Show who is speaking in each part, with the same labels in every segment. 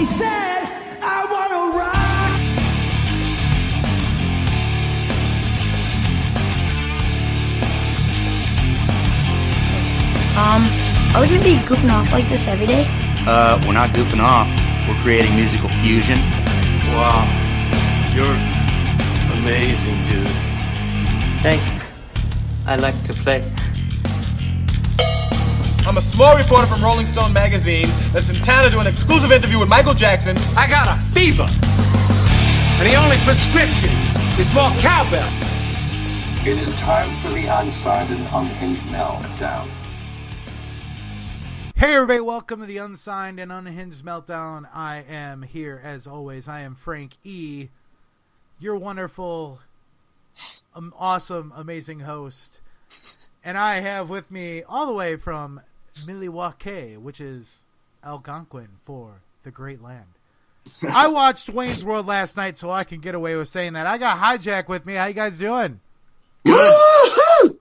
Speaker 1: I said I wanna rock.
Speaker 2: Are we gonna be goofing off like this every day?
Speaker 3: We're not goofing off. We're creating musical fusion.
Speaker 4: Wow. You're amazing, dude.
Speaker 5: Thanks. I like to play.
Speaker 6: I'm a small reporter from Rolling Stone magazine that's in town to do an exclusive interview with Michael Jackson.
Speaker 4: I got a fever. And the only prescription is more cowbell.
Speaker 7: It is time for the Unsigned and Unhinged Meltdown.
Speaker 8: Hey everybody, welcome to the Unsigned and Unhinged Meltdown. I am here, as always, I am Frank E., your wonderful, awesome, amazing host. And I have with me, all the way from Milwaukee, which is Algonquin for the Great Land. I watched Wayne's World last night, so I can get away with saying that. I got Hijack with me. How you guys doing?
Speaker 3: Good.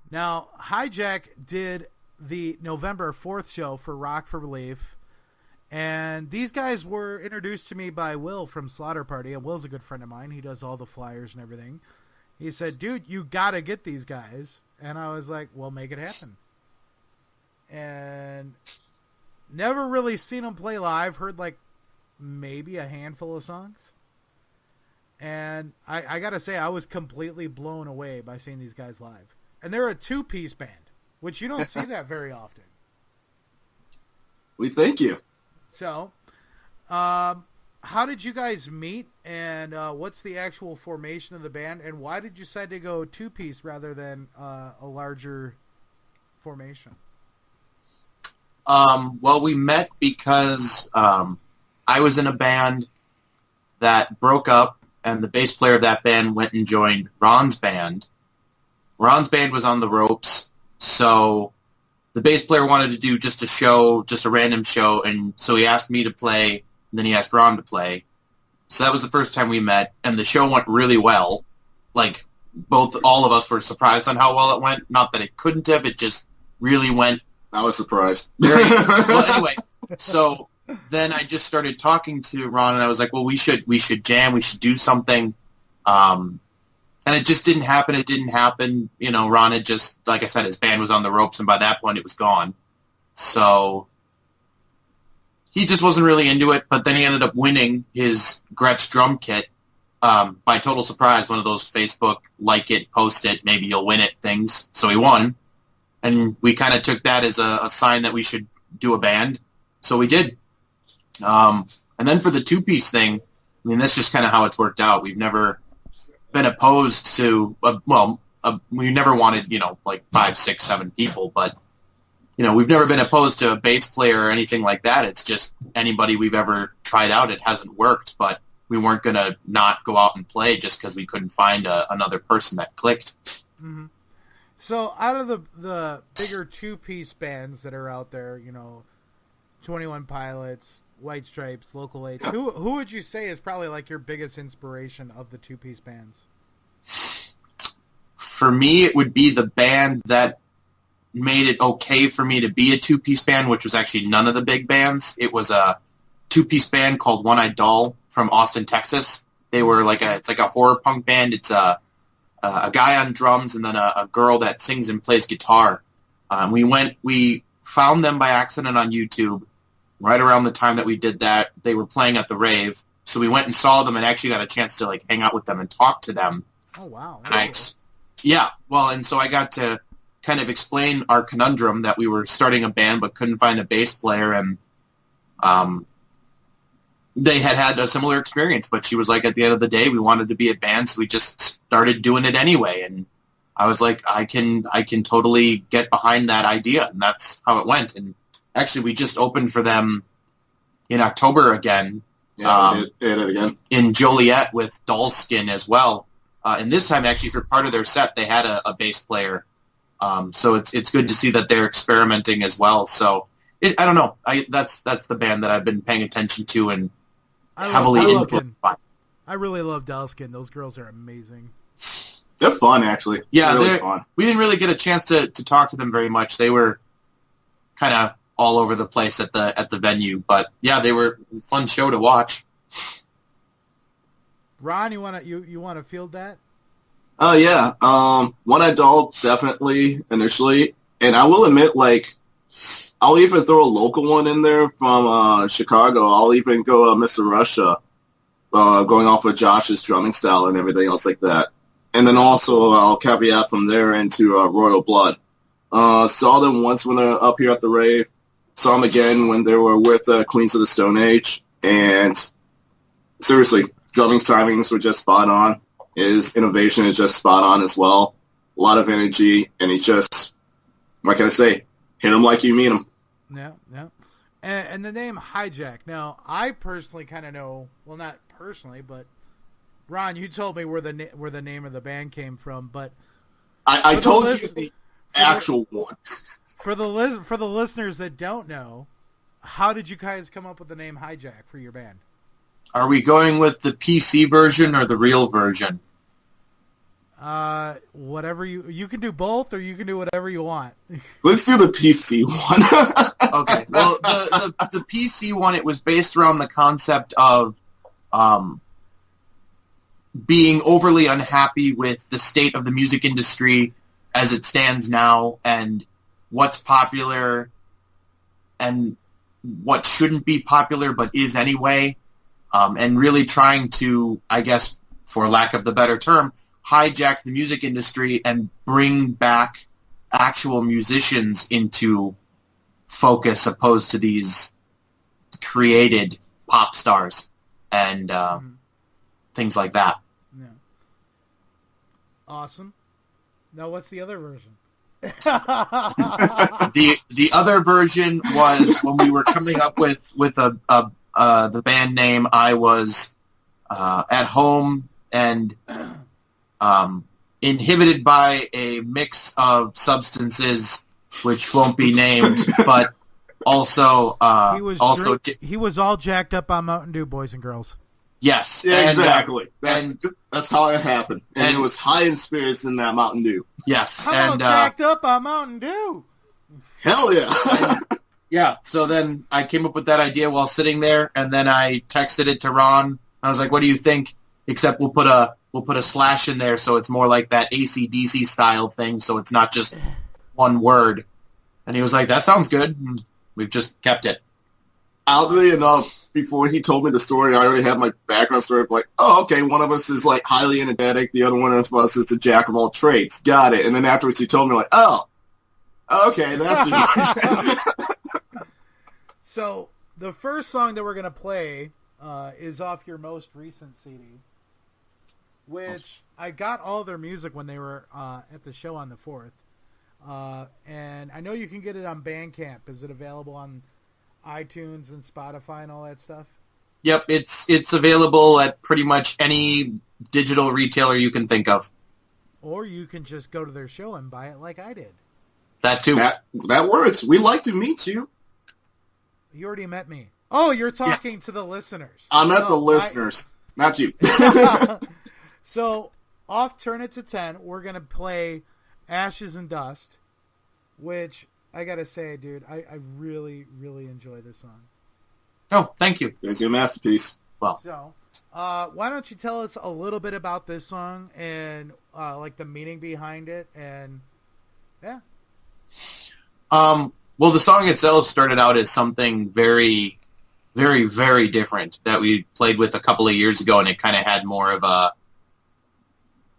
Speaker 8: Now, Hijack did the November 4th show for Rock for Relief, and these guys were introduced to me by Will from Slaughter Party, and Will's a good friend of mine. He does all the flyers and everything. He said, dude, you gotta get these guys. And I was like, well, make it happen. And never really seen them play live. Heard like maybe a handful of songs. And I gotta say, I was completely blown away by seeing these guys live. And they're a two-piece band, which you don't see that very often.
Speaker 3: We thank you.
Speaker 8: So, how did you guys meet, and what's the actual formation of the band, and why did you decide to go two-piece rather than a larger formation?
Speaker 3: Well, we met because I was in a band that broke up, and the bass player of that band went and joined Ron's band. Ron's band was on the ropes, so the bass player wanted to do just a show, just a random show, and so he asked me to play, and then he asked Ron to play. So that was the first time we met, and the show went really well. Like, all of us were surprised on how well it went. Not that it couldn't have, it just really went.
Speaker 9: I was surprised.
Speaker 3: Well, anyway, so then I just started talking to Ron, and I was like, well, we should jam, we should do something. And it just didn't happen. It didn't happen. You know, Ron had just, like I said, his band was on the ropes, and by that point it was gone. So he just wasn't really into it, but then he ended up winning his Gretsch drum kit by total surprise, one of those Facebook, like it, post it, maybe you'll win it things. So he won, and we kind of took that as a sign that we should do a band. So we did. And then for the two-piece thing, I mean, that's just kind of how it's worked out. We've never been opposed to, we never wanted, like 5, 6, 7 people, but, we've never been opposed to a bass player or anything like that. It's just anybody we've ever tried out, it hasn't worked, but we weren't going to not go out and play just because we couldn't find another person that clicked.
Speaker 8: Mm-hmm. So out of the bigger two-piece bands that are out there, 21 Pilots, White Stripes, Local H, who would you say is probably like your biggest inspiration of the two-piece bands?
Speaker 3: For me, it would be the band that made it okay for me to be a two-piece band, which was actually none of the big bands. It was a two-piece band called One Eyed Doll from Austin, Texas. They were it's like a horror punk band. It's a guy on drums and then a girl that sings and plays guitar. We found them by accident on YouTube. Right around the time that we did that, they were playing at the rave. So we went and saw them and actually got a chance to hang out with them and talk to them.
Speaker 8: Oh, wow.
Speaker 3: And and so I got to kind of explain our conundrum that we were starting a band but couldn't find a bass player, and they had a similar experience, but she was like, at the end of the day, we wanted to be a band, so we just started doing it anyway, and I was like, I can totally get behind that idea, and that's how it went. And actually, we just opened for them in October again.
Speaker 9: Yeah, we did it again.
Speaker 3: In Joliet with Dollskin as well. And this time, actually, for part of their set, they had a bass player. So it's good to see that they're experimenting as well. So I don't know. That's the band that I've been paying attention to and heavily influenced by.
Speaker 8: I really love Dollskin. Those girls are amazing.
Speaker 9: They're fun, actually.
Speaker 3: Yeah,
Speaker 9: really fun.
Speaker 3: We didn't really get a chance to talk to them very much. They were kind of all over the place at the venue. But yeah, they were a fun show to watch.
Speaker 8: Ron, you wanna field that?
Speaker 9: Oh yeah. One adult definitely initially, and I will admit, like, I'll even throw a local one in there from Chicago. I'll even go Mr. Russia, going off of Josh's drumming style and everything else like that. And then also I'll caveat from there into Royal Blood. Saw them once when they're up here at the rave. Saw them again when they were with Queens of the Stone Age. And seriously, drumming's timings were just spot on. His innovation is just spot on as well. A lot of energy, and he's just, what can I say, hit him like you mean him.
Speaker 8: Yeah. And the name Hijack. Now, I personally kind of know, well, not personally, but Ron, you told me where the name of the band came from, but
Speaker 9: I told you the actual one.
Speaker 8: For the listeners that don't know, how did you guys come up with the name Hijack for your band?
Speaker 3: Are we going with the PC version or the real version?
Speaker 8: Whatever you can do both, or you can do whatever you want.
Speaker 9: Let's do the PC one.
Speaker 3: Okay. Well, the PC one, it was based around the concept of being overly unhappy with the state of the music industry as it stands now, and what's popular and what shouldn't be popular but is anyway, and really trying to, I guess, for lack of the better term, hijack the music industry and bring back actual musicians into focus, opposed to these created pop stars and things like that.
Speaker 8: Yeah. Awesome. Now, what's the other version?
Speaker 3: The other version was when we were coming up with the band name. I was at home and inhibited by a mix of substances, which won't be named, but also
Speaker 8: he was all jacked up on Mountain Dew, boys and girls.
Speaker 3: Yes,
Speaker 9: yeah, exactly. That's how it happened, and it was high in spirits in that Mountain Dew.
Speaker 3: Yes,
Speaker 8: I'm jacked up on Mountain Dew.
Speaker 9: Hell yeah!
Speaker 3: Yeah. So then I came up with that idea while sitting there, and then I texted it to Ron. I was like, "What do you think?" Except we'll put a slash in there, so it's more like that AC/DC style thing, so it's not just one word. And he was like, "That sounds good." And we've just kept it.
Speaker 9: Oddly enough, before he told me the story, I already had my background story of like, oh, okay, one of us is like highly energetic, the other one of us is the jack of all trades. Got it. And then afterwards he told me like, oh, okay, that's the
Speaker 8: So the first song that we're going to play is off your most recent CD, which I got all their music when they were at the show on the 4th. And I know you can get it on Bandcamp. Is it available on iTunes and Spotify and all that stuff?
Speaker 3: Yep, it's available at pretty much any digital retailer you can think of.
Speaker 8: Or you can just go to their show and buy it like I did.
Speaker 3: That too.
Speaker 9: That works. We'd like to meet you.
Speaker 8: You already met me. Oh, you're talking to the listeners.
Speaker 9: I met the listeners, not you.
Speaker 8: So, off Turn It to 10, we're going to play Ashes and Dust, which I got to say, dude, I really, really enjoy this song.
Speaker 3: Oh, thank you.
Speaker 9: It's your masterpiece.
Speaker 3: Well,
Speaker 8: so, why don't you tell us a little bit about this song and, like, the meaning behind it, and, yeah.
Speaker 3: Well, the song itself started out as something very, very, very different that we played with a couple of years ago, and it kind of had more of a,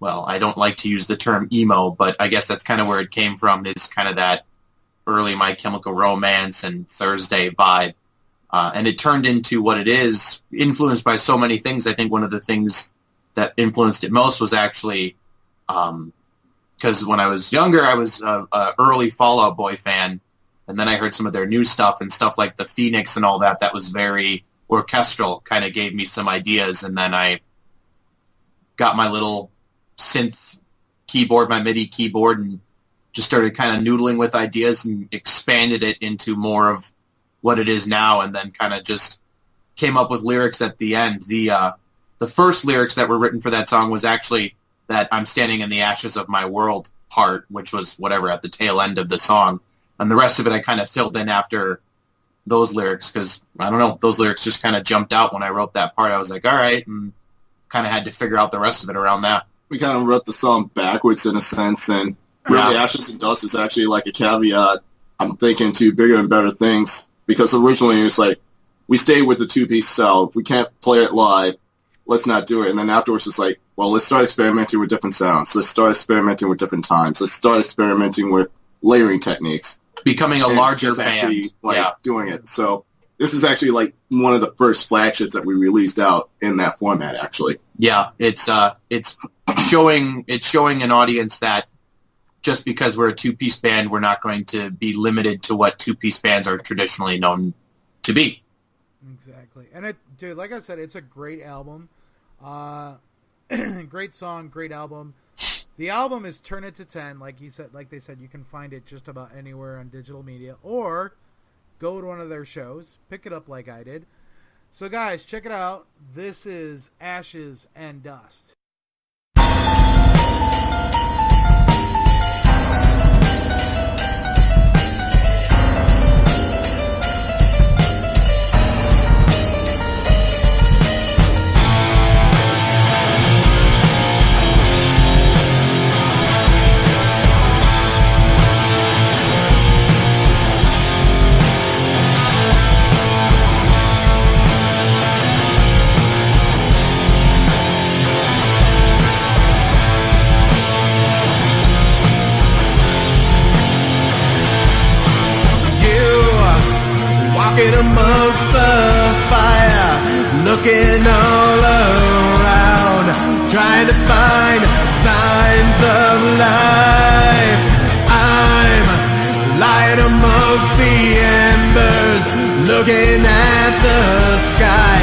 Speaker 3: well, I don't like to use the term emo, but I guess that's kind of where it came from, is kind of that early My Chemical Romance and Thursday vibe. And it turned into what it is, influenced by so many things. I think one of the things that influenced it most was actually, because when I was younger, I was an early Fall Out Boy fan, and then I heard some of their new stuff and stuff like the Phoenix and all that. That was very orchestral, kind of gave me some ideas, and then I got my little synth keyboard, my MIDI keyboard, and just started kind of noodling with ideas and expanded it into more of what it is now, and then kind of just came up with lyrics at the end. The first lyrics that were written for that song was actually that I'm standing in the ashes of my world part, which was whatever at the tail end of the song. And the rest of it I kind of filled in after those lyrics because, I don't know, those lyrics just kind of jumped out when I wrote that part. I was like, all right, and kind of had to figure out the rest of it around that.
Speaker 9: We kind of wrote the song backwards in a sense, and really Ashes and Dust is actually like a caveat, I'm thinking, to bigger and better things, because originally it was like, we stayed with the two-piece style. If we can't play it live, let's not do it. And then afterwards it's like, well, let's start experimenting with different sounds. Let's start experimenting with different times. Let's start experimenting with layering techniques.
Speaker 3: Becoming a larger band.
Speaker 9: Actually, doing it. So this is actually like one of the first flagships that we released out in that format, actually.
Speaker 3: Yeah, it's showing an audience that just because we're a two-piece band, we're not going to be limited to what two-piece bands are traditionally known to be.
Speaker 8: Exactly. And dude, like I said, it's a great album. Great song, great album. The album is Turn It to 10, like they said, you can find it just about anywhere on digital media, or go to one of their shows, pick it up like I did. So guys, check it out. This is Ashes and Dust.
Speaker 1: Walking amongst the fire, looking all around, trying to find signs of life. I'm lying amongst the embers, looking at the sky,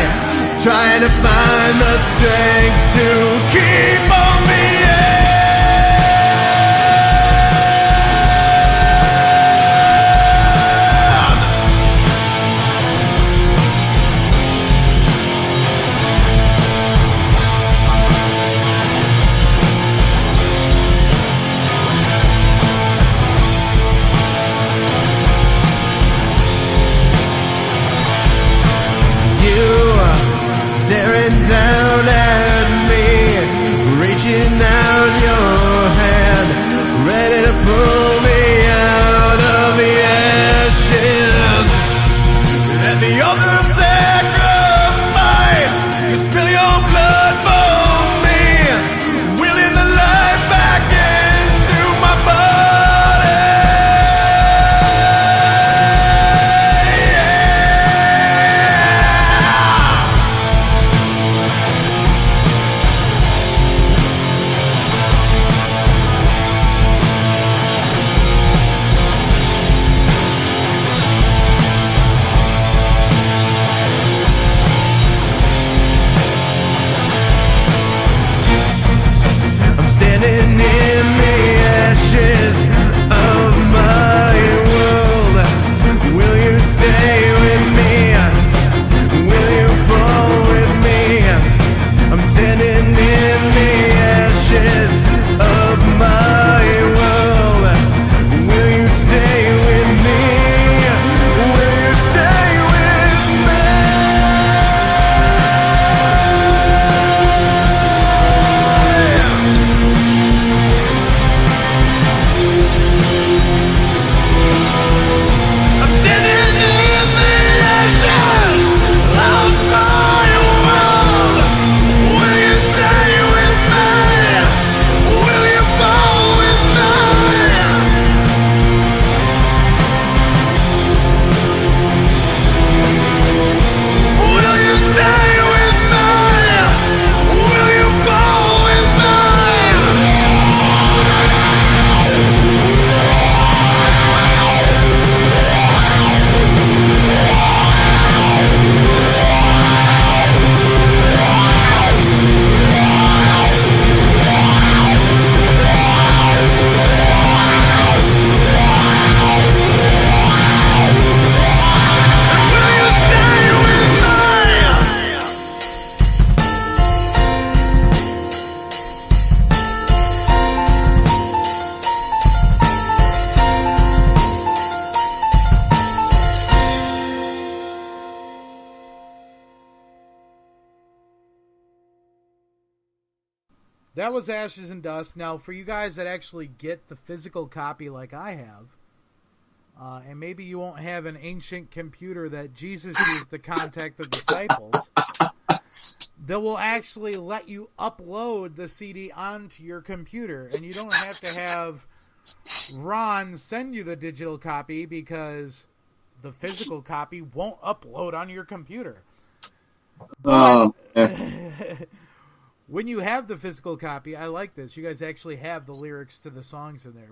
Speaker 1: trying to find the strength to keep on the air. Staring down at me, reaching out your hand, ready to pull me out of the ashes. At the altar of sacrifice, you spill your blood for me, willing the life back into my body.
Speaker 8: That was Ashes and Dust. Now, for you guys that actually get the physical copy like I have, and maybe you won't have an ancient computer that Jesus used to contact the disciples, that will actually let you upload the CD onto your computer, and you don't have to have Ron send you the digital copy because the physical copy won't upload on your computer. But, when you have the physical copy, I like this. You guys actually have the lyrics to the songs in there,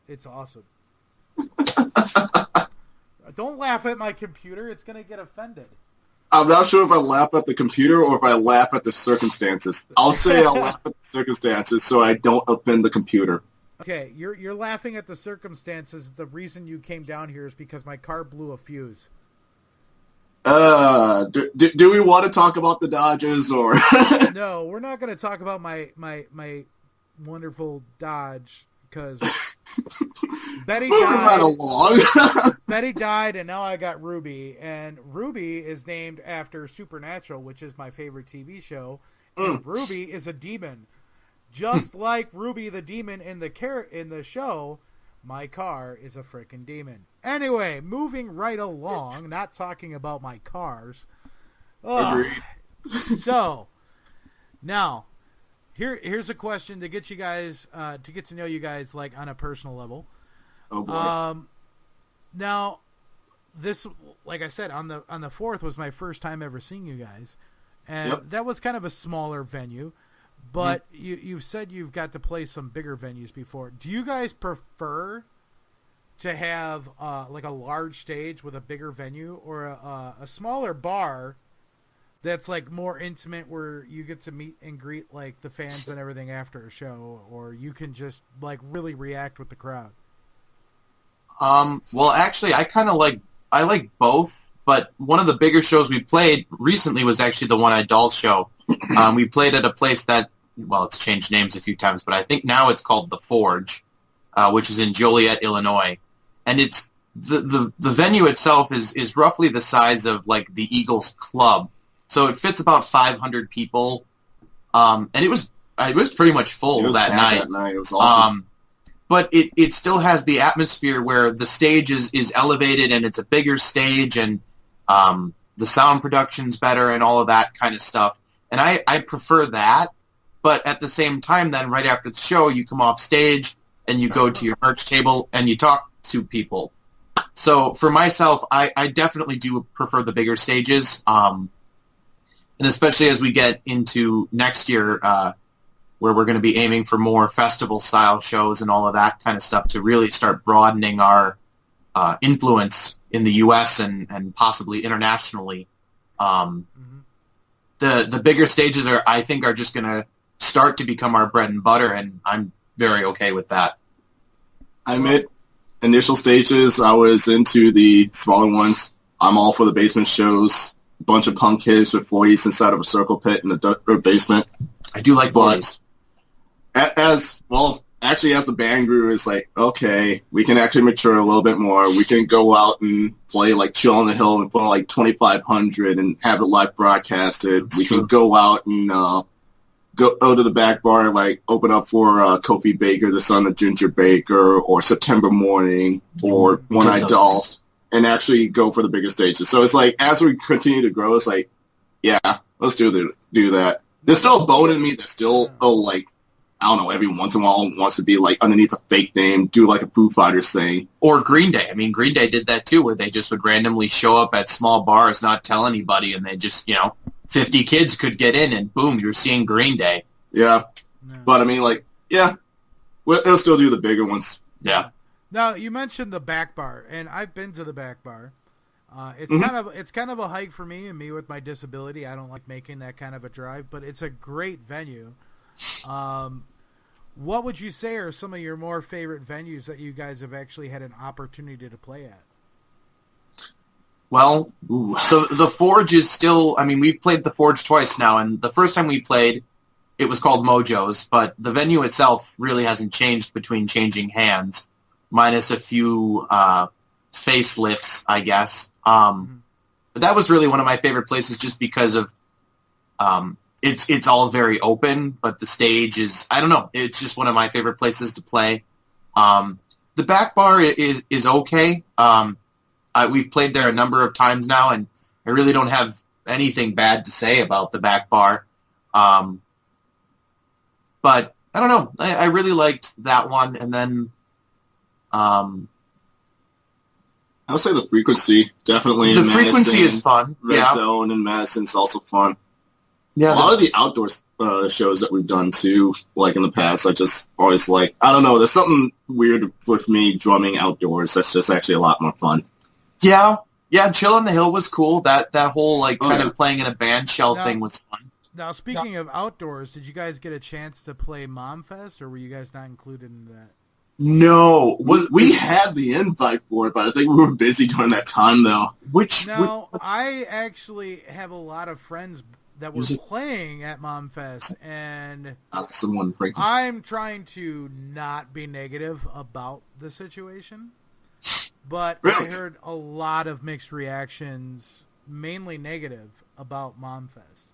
Speaker 8: it's awesome. Don't laugh at my computer. It's going to get offended.
Speaker 9: I'm not sure if I laugh at the computer or if I laugh at the circumstances. I'll say I'll laugh at the circumstances so I don't offend the computer.
Speaker 8: Okay, you're laughing at the circumstances. The reason you came down here is because my car blew a fuse.
Speaker 9: Do we want to talk about the Dodges or?
Speaker 8: No, we're not going to talk about my wonderful Dodge because Betty died.
Speaker 9: Along.
Speaker 8: Betty died, and now I got Ruby, and Ruby is named after Supernatural, which is my favorite TV show. And Ruby is a demon, just like Ruby the demon in the show. My car is a freaking demon. Anyway, moving right along, not talking about my cars.
Speaker 9: Agreed.
Speaker 8: So, now, here's a question to get you guys, to get to know you guys, like, on a personal level.
Speaker 9: Oh, boy.
Speaker 8: Now, this, like I said, on the 4th was my first time ever seeing you guys. And that was kind of a smaller venue. But you've said you've got to play some bigger venues before. Do you guys prefer to have like a large stage with a bigger venue, or a smaller bar that's like more intimate where you get to meet and greet like the fans and everything after a show, or you can just like really react with the crowd?
Speaker 3: Well, actually, I like both. But one of the bigger shows we played recently was actually the One-Eyed Doll show. We played at a place that, well, it's changed names a few times, but I think now it's called The Forge, which is in Joliet, Illinois. And it's the venue itself is roughly the size of like the Eagles Club, so it fits about 500 people. And it was pretty much full that night.
Speaker 9: It was awesome.
Speaker 3: But it still has the atmosphere where the stage is elevated and it's a bigger stage, and the sound production's better and all of that kind of stuff. And I prefer that. But at the same time, then, right after the show, you come off stage and you go to your merch table and you talk to people. So for myself, I definitely do prefer the bigger stages. And especially as we get into next year, where we're going to be aiming for more festival-style shows and all of that kind of stuff to really start broadening our influence in the U.S. and possibly internationally. The bigger stages I think are just going to start to become our bread and butter, and I'm very okay with that.
Speaker 9: I admit, initial stages, I was into the smaller ones. I'm all for the basement shows. A bunch of punk kids with 40s inside of a circle pit in the basement.
Speaker 3: I do like 40s.
Speaker 9: As the band grew, it's like, okay, we can actually mature a little bit more. We can go out and play like Chill on the Hill in front of like 2,500 and have it live broadcasted. We can go out and go to the back bar and like open up for Kofi Baker, the son of Ginger Baker, or September Morning, or One-Eyed Doll, and actually go for the biggest stages. So it's like, as we continue to grow, it's like, yeah, let's do that. There's still a bone in me that's still, I don't know, every once in a while wants to be like underneath a fake name, do like a Foo Fighters thing.
Speaker 3: Or Green Day. I mean, Green Day did that too, where they just would randomly show up at small bars, not tell anybody, and they just, 50 kids could get in, and boom, you're seeing Green Day.
Speaker 9: Yeah. But I mean, it'll still do the bigger ones.
Speaker 3: Yeah.
Speaker 8: Now, you mentioned the back bar, and I've been to the back bar. It's kind of a hike for me, and me with my disability. I don't like making that kind of a drive, but it's a great venue. What would you say are some of your more favorite venues that you guys have actually had an opportunity to play at?
Speaker 3: Well, the Forge is still, I mean, we've played the Forge twice now, and the first time we played, it was called Mojo's, but the venue itself really hasn't changed between changing hands, minus a few facelifts, I guess. But that was really one of my favorite places just because of it's all very open, but the stage is, I don't know, it's just one of my favorite places to play. The back bar is okay. We've played there a number of times now, and I really don't have anything bad to say about the back bar. But I don't know. I really liked that one, and then
Speaker 9: I would say the Frequency, definitely.
Speaker 3: The
Speaker 9: in
Speaker 3: Frequency
Speaker 9: Madison,
Speaker 3: is fun.
Speaker 9: Red Zone in Madison's also fun.
Speaker 3: Yeah,
Speaker 9: a lot of the outdoor shows that we've done too, like in the past, I just always like, I don't know, there's something weird with me drumming outdoors. That's just actually a lot more fun.
Speaker 3: Yeah, Chill on the Hill was cool. That whole like kind of playing in a band shell thing was fun.
Speaker 8: Now, speaking of outdoors, did you guys get a chance to play Momfest, or were you guys not included in that?
Speaker 3: No,
Speaker 9: we had the invite for it, but I think we were busy during that time, though.
Speaker 8: I actually have a lot of friends that were playing at Momfest, and I'm trying to not be negative about the situation, but I heard a lot of mixed reactions, mainly negative, about Momfest.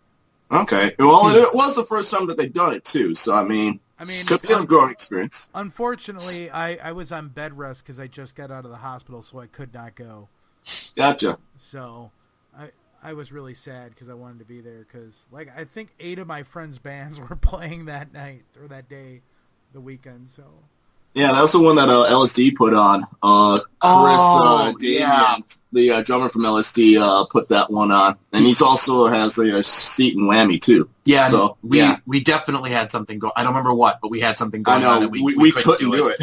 Speaker 9: Okay. Well, it was the first time that they'd done it, too, so I mean could be a growing experience.
Speaker 8: Unfortunately, I was on bed rest because I just got out of the hospital, so I could not go.
Speaker 9: Gotcha.
Speaker 8: So I was really sad because I wanted to be there because, like, I think 8 of my friends' bands were playing that night or that day, the weekend. So
Speaker 9: yeah, that was the one that LSD put on. Chris Damian, the drummer from LSD, put that one on, and he's also has a seat in Whammy too.
Speaker 3: Yeah, so we definitely had something go. I don't remember what, but we had something going on. And we
Speaker 9: couldn't do it.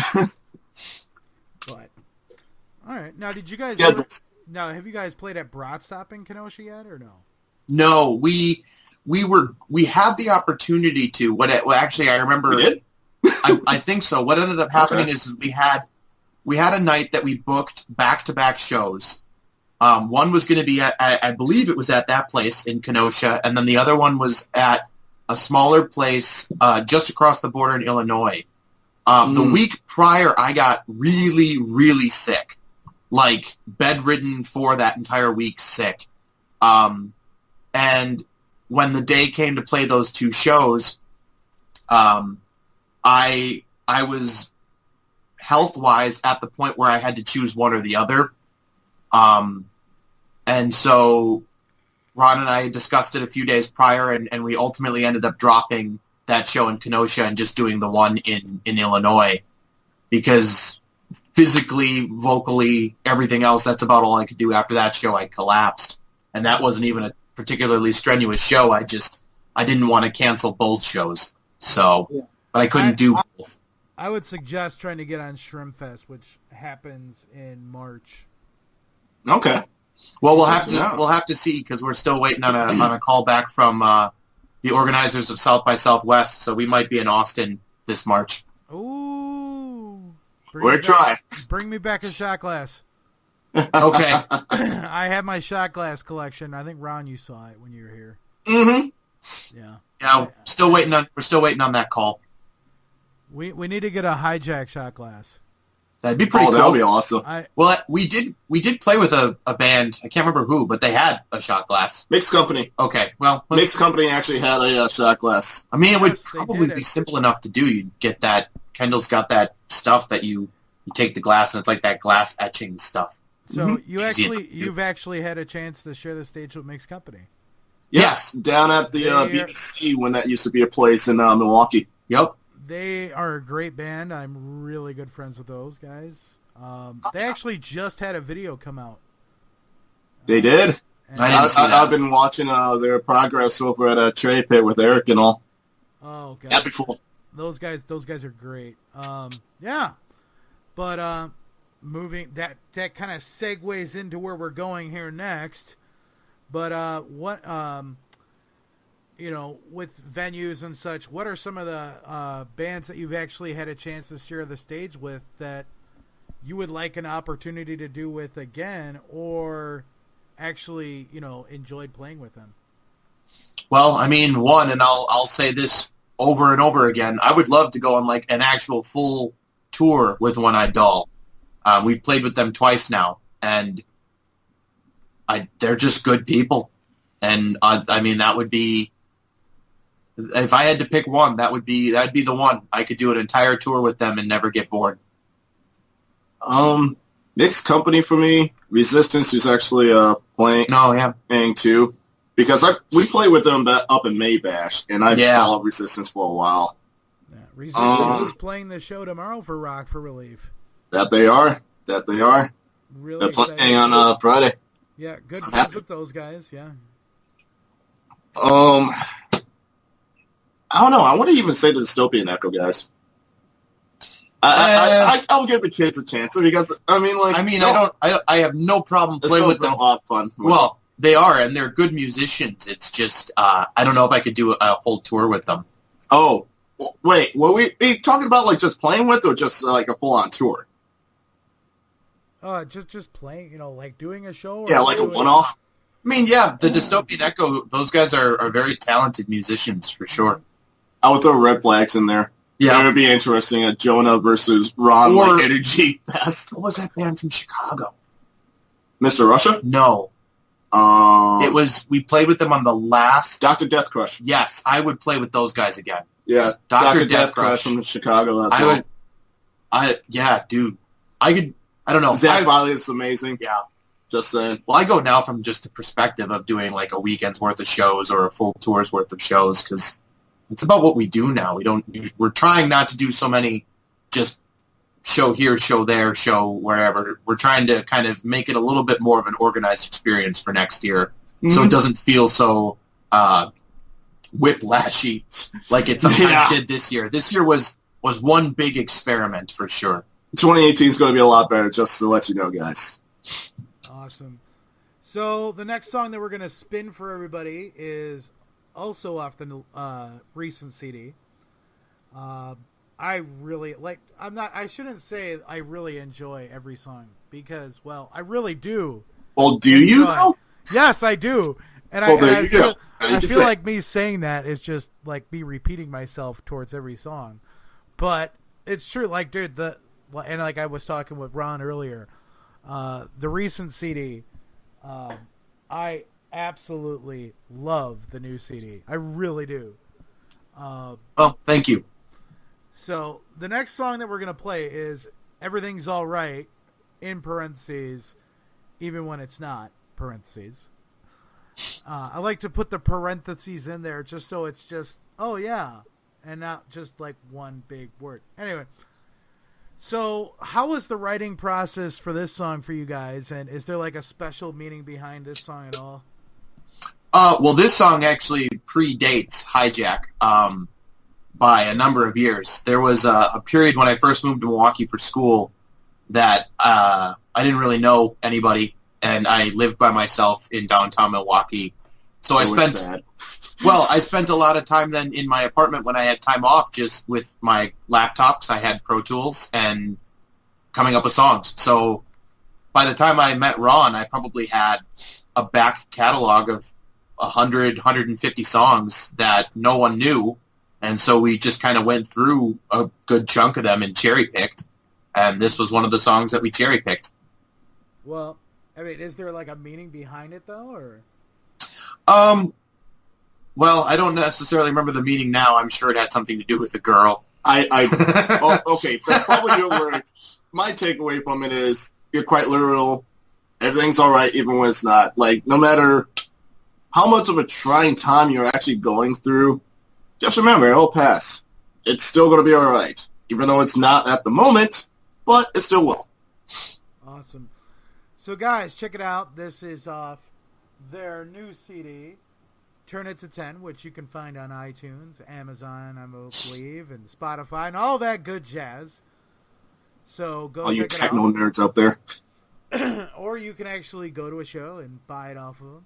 Speaker 8: But all right, now did you guys? Now, have you guys played at Bratstop in Kenosha yet, or no?
Speaker 3: No, we had the opportunity to. Actually, I remember.
Speaker 9: We did?
Speaker 3: I think so. What ended up happening is we had a night that we booked back-to-back shows. One was going to be at, I believe it was at that place in Kenosha, and then the other one was at a smaller place just across the border in Illinois. The week prior, I got really, really sick. Like, bedridden for that entire week, sick. And when the day came to play those 2 shows, I was health-wise at the point where I had to choose one or the other. And so Ron and I discussed it a few days prior, and we ultimately ended up dropping that show in Kenosha and just doing the one in Illinois because physically, vocally, everything else, that's about all I could do. After that show, I collapsed. And that wasn't even a particularly strenuous show. I didn't want to cancel both shows. So, but I couldn't do both.
Speaker 8: I would suggest trying to get on Shrimpfest, which happens in March.
Speaker 9: Okay.
Speaker 3: Well, we'll have to see because we're still waiting on a call back from the organizers of South by Southwest. So we might be in Austin this March.
Speaker 8: Ooh.
Speaker 9: We're trying.
Speaker 8: Bring me back a shot glass.
Speaker 3: Okay.
Speaker 8: I have my shot glass collection. I think, Ron, you saw it when you were here.
Speaker 9: Mm-hmm.
Speaker 8: Yeah.
Speaker 3: Yeah, we're still waiting on that call.
Speaker 8: We need to get a hijack shot glass.
Speaker 3: That'd be pretty cool.
Speaker 9: That would be awesome.
Speaker 3: We did play with a band. I can't remember who, but they had a shot glass.
Speaker 9: Mixed Company.
Speaker 3: Okay, well,
Speaker 9: Mixed Company actually had a shot glass.
Speaker 3: I mean, it would probably be simple enough to do. You'd get that. Kendall's got that stuff that you take the glass and it's like that glass etching stuff.
Speaker 8: So you've actually had a chance to share the stage with Mixed Company.
Speaker 3: Yes,
Speaker 9: down at the BBC when that used to be a place in Milwaukee.
Speaker 3: Yep.
Speaker 8: They are a great band. I'm really good friends with those guys. They actually just had a video come out.
Speaker 9: They did?
Speaker 3: I've
Speaker 9: been watching their progress over at Cherry Pit with Eric and all.
Speaker 8: Oh, God.
Speaker 3: That'd be cool.
Speaker 8: Those guys are great. Yeah. But moving, that kind of segues into where we're going here next. But what with venues and such, what are some of the bands that you've actually had a chance to share the stage with that you would like an opportunity to do with again, or actually, enjoyed playing with them?
Speaker 3: Well, I mean, one, and I'll say this over and over again, I would love to go on like an actual full tour with One Eyed Doll. We've played with them twice now, and they're just good people. And I mean, that would be If I had to pick one, that'd be the one. I could do an entire tour with them and never get bored.
Speaker 9: Mixed company for me. Resistance is actually playing too, because we played with them up in Maybash, and I've followed Resistance for a while.
Speaker 8: Yeah, Resistance is playing the show tomorrow for Rock for Relief.
Speaker 9: That they are.
Speaker 8: Really
Speaker 9: They're playing on Friday.
Speaker 8: Yeah, good friends with those guys. Yeah.
Speaker 9: I don't know. I wouldn't even say the Dystopian Echo guys. I'll give the kids a chance because
Speaker 3: I have no problem playing with them.
Speaker 9: A lot of fun.
Speaker 3: Well, they are, and they're good musicians. It's just I don't know if I could do a whole tour with them.
Speaker 9: Oh, wait. Were we talking about like just playing with, or just like a full on tour?
Speaker 8: Just playing. Like doing a show.
Speaker 9: Yeah, like a one off.
Speaker 3: I mean, yeah, the Dystopian Echo. Those guys are very talented musicians for sure.
Speaker 9: I would throw Red Flags in there. Yeah, it would be interesting. A Jonah versus Ron Energy Fest.
Speaker 3: What was that band from Chicago?
Speaker 9: Mr. Russia?
Speaker 3: No. It was. We played with them on the last
Speaker 9: Dr. Death Crush.
Speaker 3: Yes, I would play with those guys again.
Speaker 9: Yeah, Dr. Death Crush from Chicago.
Speaker 3: Dude. I don't know.
Speaker 9: Zach Wiley is amazing.
Speaker 3: Yeah.
Speaker 9: Just saying.
Speaker 3: Well, I go now from just the perspective of doing like a weekend's worth of shows or a full tour's worth of shows because it's about what we do now. We're trying not to do so many just show here, show there, show wherever. We're trying to kind of make it a little bit more of an organized experience for next year, so it doesn't feel so whiplashy like it sometimes did this year. This year was one big experiment for sure.
Speaker 9: 2018 is going to be a lot better, just to let you know, guys.
Speaker 8: Awesome. So the next song that we're going to spin for everybody is also off the recent CD. I really I shouldn't say I really enjoy every song because, well, I really do.
Speaker 9: Well, do you though?
Speaker 8: Yes, I do. And I feel like me saying that is just like me repeating myself towards every song. But it's true. Like, dude, and like I was talking with Ron earlier, the recent CD, I absolutely love the new CD. I really do.
Speaker 3: Thank you.
Speaker 8: So the next song that we're going to play is Everything's All Right, in parentheses, even when it's not, parentheses. I like to put the parentheses in there just so it's just, oh yeah, and not just like one big word. Anyway, so how was the writing process for this song for you guys, and is there like a special meaning behind this song at all?
Speaker 3: Well, this song actually predates Hijack by a number of years. There was a period when I first moved to Milwaukee for school that I didn't really know anybody, and I lived by myself in downtown Milwaukee. So I spent a lot of time then in my apartment when I had time off just with my laptops. I had Pro Tools and coming up with songs. So by the time I met Ron, I probably had a back catalog of 100, 150 songs that no one knew. And so we just kind of went through a good chunk of them and cherry-picked. And this was one of the songs that we cherry-picked.
Speaker 8: Well, I mean, is there like a meaning behind it, though, or?
Speaker 3: Well, I don't necessarily remember the meaning now. I'm sure it had something to do with the girl.
Speaker 9: Okay, that's probably your words. My takeaway from it is you're quite literal. Everything's all right, even when it's not. Like, no matter how much of a trying time you're actually going through, just remember, it'll pass. It's still going to be all right, even though it's not at the moment, but it still will.
Speaker 8: Awesome. So, guys, check it out. This is off their new CD, Turn It to 10, which you can find on iTunes, Amazon, I believe, and Spotify, and all that good jazz. So go check it out.
Speaker 9: All you techno nerds out there.
Speaker 8: Or you can actually go to a show and buy it off of them.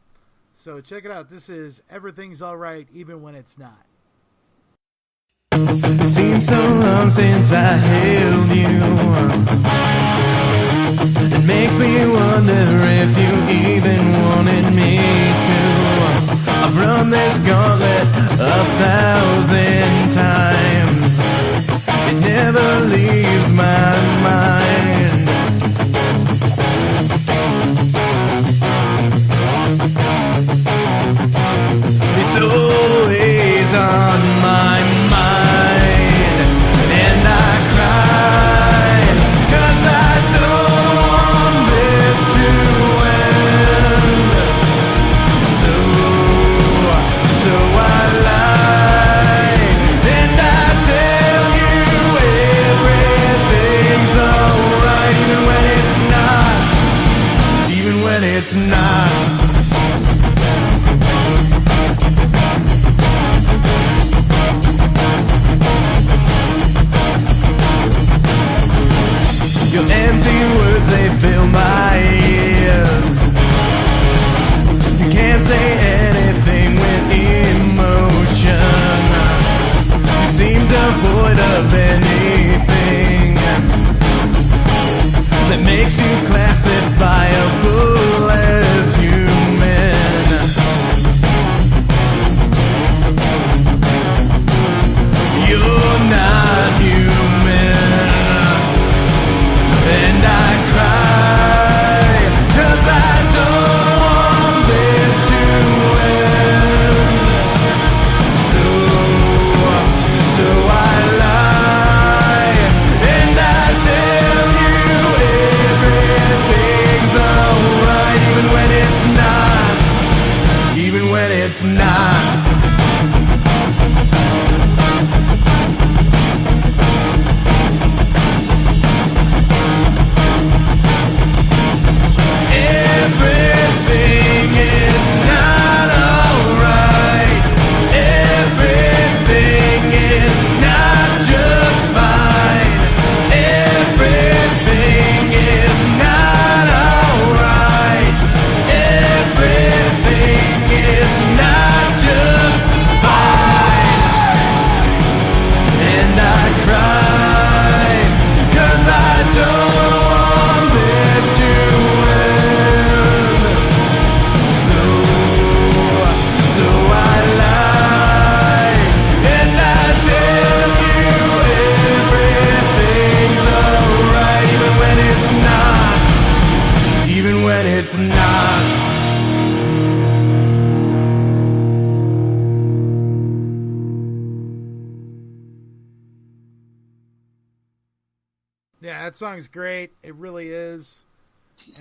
Speaker 8: So check it out. This is Everything's All Right, Even When It's Not.
Speaker 1: It seems so long since I held you. It makes me wonder if you even wanted me to. I've run this gauntlet 1,000 times. It never leaves my mind. It's always on when it's not. Everything is not alright. Everything is not just fine. Everything is not alright. Everything is not just fine. And I cry 'cause I don't want this to end. So I lie and I tell you everything's alright, even when it's not. Even when it's not.
Speaker 8: Yeah, that song's great. It really is.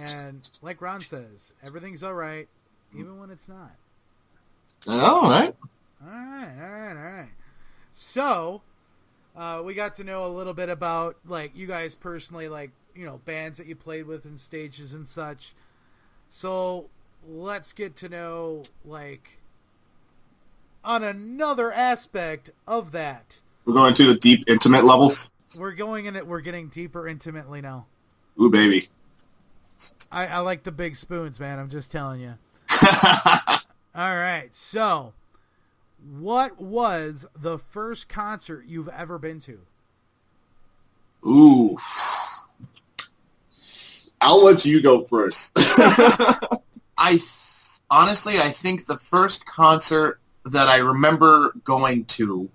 Speaker 8: And like Ron says, everything's all right, even when it's not.
Speaker 9: All right.
Speaker 8: All right. So, we got to know a little bit about, like, you guys personally, like, you know, bands that you played with and stages and such. So, let's get to know, like, on another aspect of that.
Speaker 9: We're going to the deep, intimate levels.
Speaker 8: We're going in it. We're getting deeper intimately now.
Speaker 9: Ooh, baby.
Speaker 8: I like the big spoons, man. I'm just telling you. All right. So, what was the first concert you've ever been to?
Speaker 9: Ooh. I'll let you go first.
Speaker 3: Honestly, I think the first concert that I remember going to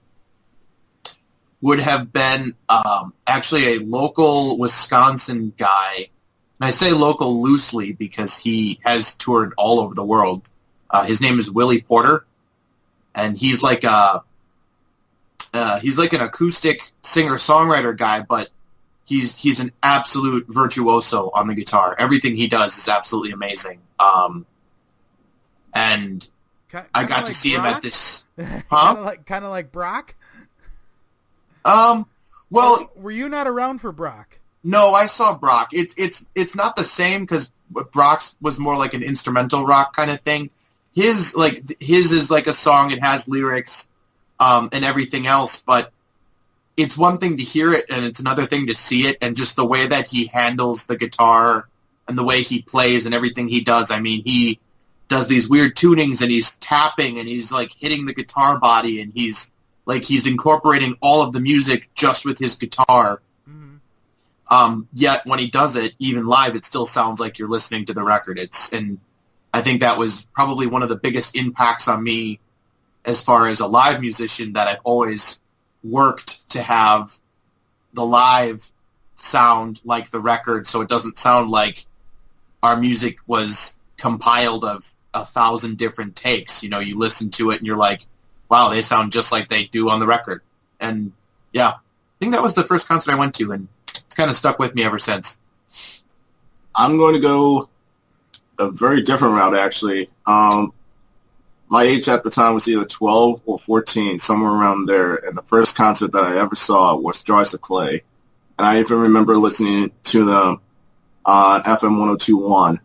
Speaker 3: would have been actually a local Wisconsin guy. And I say local loosely because he has toured all over the world. His name is Willie Porter, and he's like an acoustic singer-songwriter guy, but he's an absolute virtuoso on the guitar. Everything he does is absolutely amazing. And I got to see him at this. Huh?
Speaker 8: kind of like Brock.
Speaker 3: Well,
Speaker 8: were you not around for Brock?
Speaker 3: No, I saw Brock. It's not the same because Brock's was more like an instrumental rock kind of thing. His is like a song. It has lyrics, and everything else. But it's one thing to hear it, and it's another thing to see it. And just the way that he handles the guitar and the way he plays and everything he does. I mean, he does these weird tunings, and he's tapping, and he's like hitting the guitar body, and he's incorporating all of the music just with his guitar. Mm-hmm. Yet when he does it, even live, it still sounds like you're listening to the record. And I think that was probably one of the biggest impacts on me as far as a live musician, that I've always worked to have the live sound like the record, so it doesn't sound like our music was compiled of 1,000 different takes. You know, you listen to it and you're like, wow, they sound just like they do on the record. And yeah, I think that was the first concert I went to, and it's kind of stuck with me ever since.
Speaker 9: I'm going to go a very different route, actually. My age at the time was either 12 or 14, somewhere around there, and the first concert that I ever saw was Jars of Clay. And I even remember listening to them on FM 102.1.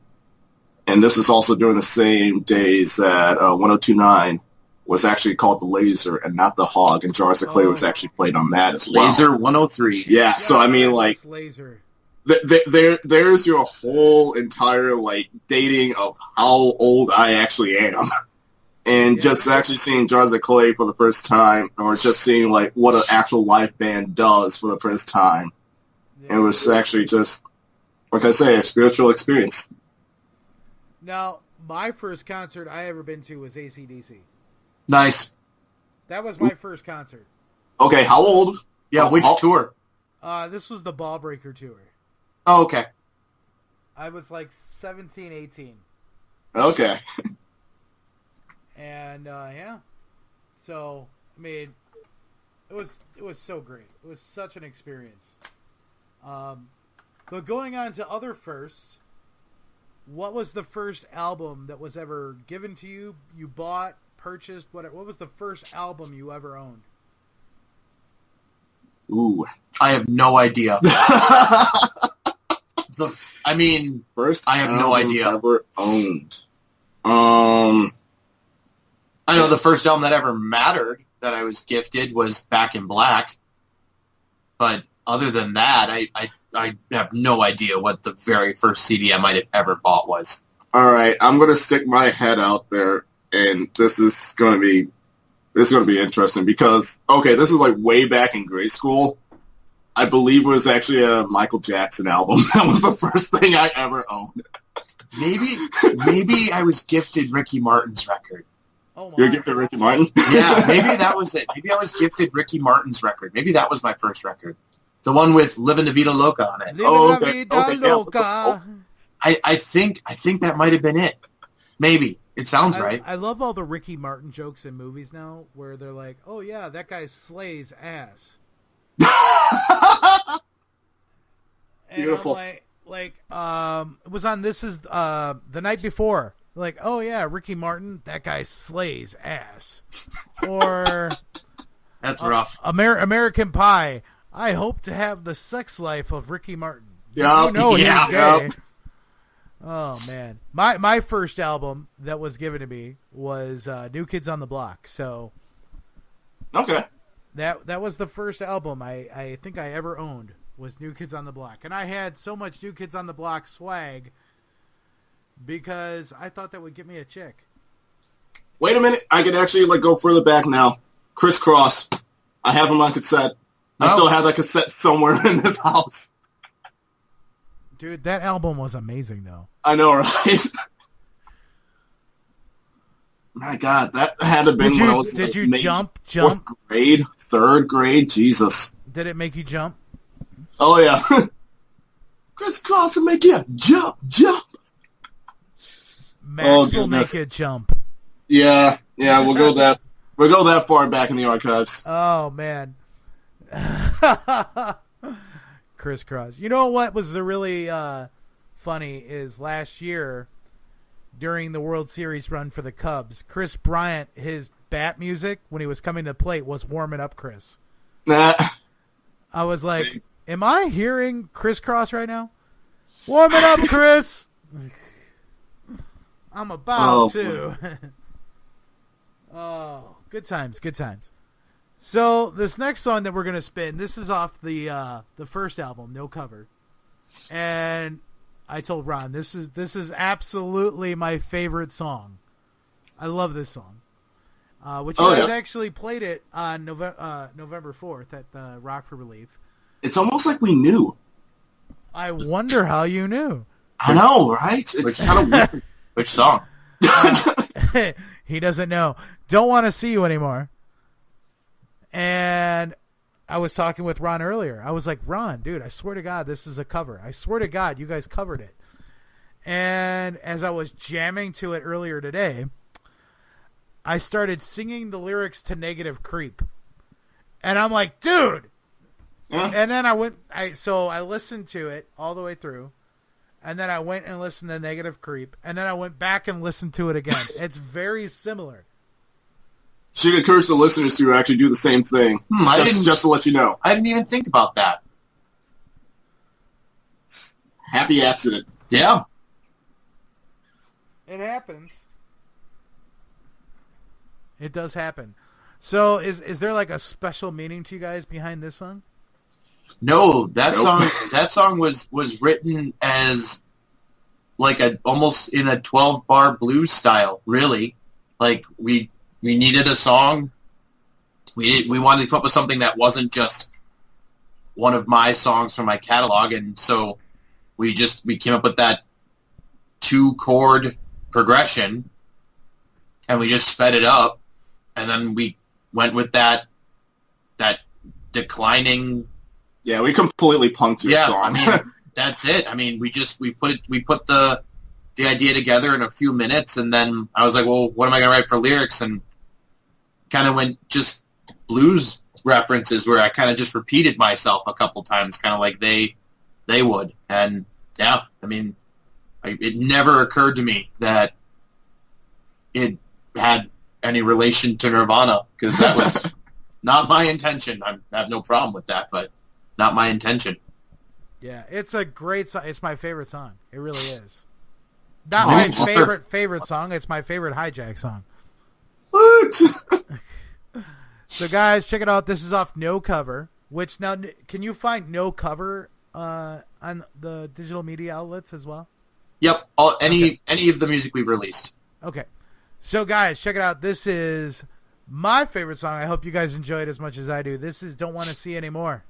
Speaker 9: And this is also during the same days that 102.9 was actually called the Laser and not the Hog, and Jars of Clay was actually played on that as well.
Speaker 3: Laser 103.
Speaker 9: Yeah, so I mean, like,
Speaker 8: Laser.
Speaker 9: There's your whole entire, like, dating of how old I actually am. And just actually seeing Jars of Clay for the first time, or just seeing, like, what an actual live band does for the first time. Yeah. It was actually just, like I say, a spiritual experience.
Speaker 8: Now, my first concert I ever been to was AC/DC.
Speaker 3: Nice.
Speaker 8: That was my first concert.
Speaker 9: Okay, how old?
Speaker 3: Yeah, which tour?
Speaker 8: This was the Ballbreaker tour.
Speaker 3: Oh, okay.
Speaker 8: I was like 17, 18.
Speaker 9: Okay.
Speaker 8: And, yeah. So, I mean, it was so great. It was such an experience. But going on to other firsts, what was the first album that was ever given to you? You bought, purchased, what was the first album you ever owned?
Speaker 9: Ooh.
Speaker 3: I have no idea.
Speaker 9: First
Speaker 3: I have no idea.
Speaker 9: Ever owned.
Speaker 3: I know the first album that ever mattered that I was gifted was Back in Black. But other than that, I have no idea what the very first CD I might have ever bought was.
Speaker 9: All right, I'm going to stick my head out there, and this is going to be interesting because, okay, this is like way back in grade school. I believe it was actually a Michael Jackson album. That was the first thing I ever owned.
Speaker 3: Maybe I was gifted Ricky Martin's record.
Speaker 8: Oh my.
Speaker 9: You're gifted Ricky Martin?
Speaker 3: Yeah, maybe that was it. Maybe I was gifted Ricky Martin's record. Maybe that was my first record. The one with Livin' La Vida Loca on it.
Speaker 8: Livin' La Vida Loca.
Speaker 9: Yeah.
Speaker 3: I think that might have been it. Maybe. It sounds right.
Speaker 8: I love all the Ricky Martin jokes in movies now where they're like, oh yeah, that guy slays ass. And
Speaker 9: Beautiful.
Speaker 8: it was on This Is the Night Before. Like, oh yeah, Ricky Martin, that guy slays ass. Or
Speaker 3: That's rough.
Speaker 8: American Pie. I hope to have the sex life of Ricky Martin.
Speaker 9: Yep.
Speaker 8: You know he's gay.
Speaker 9: Yep.
Speaker 8: Oh man, my first album that was given to me was New Kids on the Block. So
Speaker 9: Okay.
Speaker 8: that was the first album I think I ever owned was New Kids on the Block, and I had so much New Kids on the Block swag because I thought that would get me a chick.
Speaker 9: Wait a minute. I could actually go further back now. Criss Cross. I have him on cassette. I still have that cassette somewhere in this house.
Speaker 8: Dude, that album was amazing, though.
Speaker 9: I know, right? My God, that had to have been when I was
Speaker 8: Did you
Speaker 9: maybe
Speaker 8: jump?
Speaker 9: fourth grade, third grade? Jesus.
Speaker 8: Did it make you jump?
Speaker 9: Oh, yeah. Criss Cross will make you jump.
Speaker 8: Max will make you jump.
Speaker 9: Yeah, we'll go that far back in the archives.
Speaker 8: Oh, man. Criss Cross. You know what was the really funny is last year during the World Series run for the Cubs, Chris Bryant, his bat music when he was coming to the plate was warming up Chris. I was like, am I hearing Criss Cross right now? Warm it up, Chris. I'm about to. Oh, good times. So this next song that we're gonna spin, this is off the first album, no cover, and I told Ron this is absolutely my favorite song. I love this song, which you guys actually played it on November 4th at the Rock for Relief.
Speaker 9: It's almost like we knew.
Speaker 8: I wonder how you knew.
Speaker 9: I know, right? It's kind of weird.
Speaker 3: Which song?
Speaker 8: He doesn't know. Don't want to see you anymore. And I was talking with Ron earlier. I was like, Ron, dude, I swear to God, this is a cover. I swear to God, you guys covered it. And as I was jamming to it earlier today, I started singing the lyrics to Negative Creep. And I'm like, dude. And then I listened to it all the way through. And then I went and listened to Negative Creep. And then I went back and listened to it again. It's very similar.
Speaker 9: Should encourage the listeners to actually do the same thing. Just to let you know.
Speaker 3: I didn't even think about that.
Speaker 9: Happy accident.
Speaker 3: Yeah.
Speaker 8: It happens. It does happen. So is there like a special meaning to you guys behind this song?
Speaker 3: No, that song was written as like almost in a 12-bar blues style, really. Like we needed a song. We wanted to come up with something that wasn't just one of my songs from my catalog, and so we came up with that 2-chord progression, and we just sped it up, and then we went with that declining.
Speaker 9: Yeah, we completely punked your song.
Speaker 3: I mean, that's it. I mean, we put the idea together in a few minutes, and then I was like, well, what am I going to write for lyrics? And kind of went just blues references where I kind of just repeated myself a couple times, kind of like they would. And yeah, I mean, It never occurred to me that it had any relation to Nirvana, because that was not my intention. I have no problem with that, but not my intention.
Speaker 8: Yeah, it's a great song. It's my favorite song. It really is. Not my favorite song. It's my favorite Hijack song.
Speaker 9: What?
Speaker 8: So, guys, check it out. This is off No Cover. Which now, can you find No Cover on the digital media outlets as well?
Speaker 3: Yep. Any of the music we've released.
Speaker 8: Okay. So, guys, check it out. This is my favorite song. I hope you guys enjoy it as much as I do. This is Don't Want to See Anymore.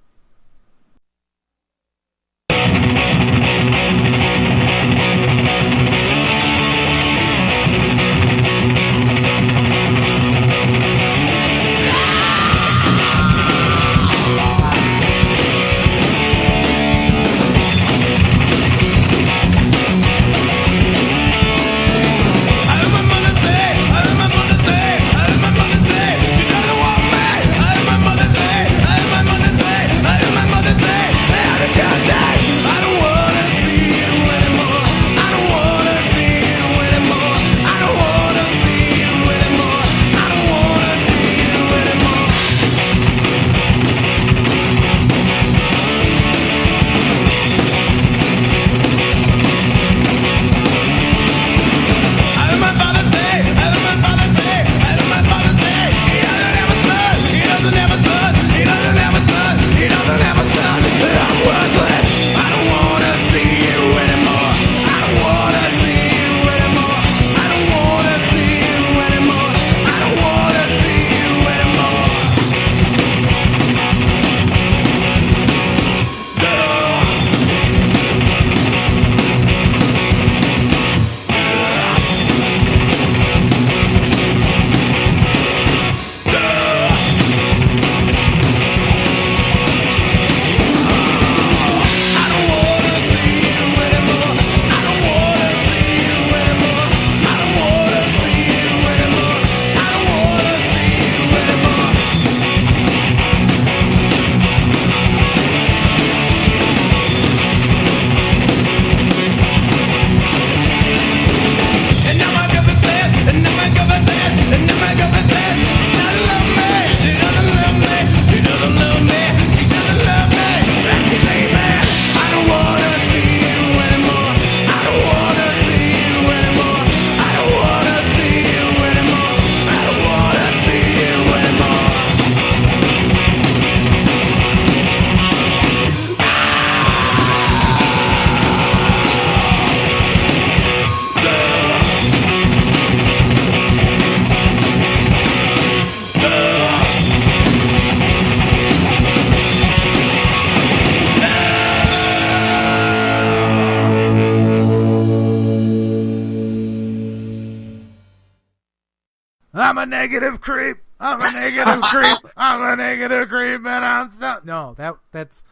Speaker 8: I'm a negative creep. I'm a negative creep. I'm a negative creep, and I'm stuck. No, that's.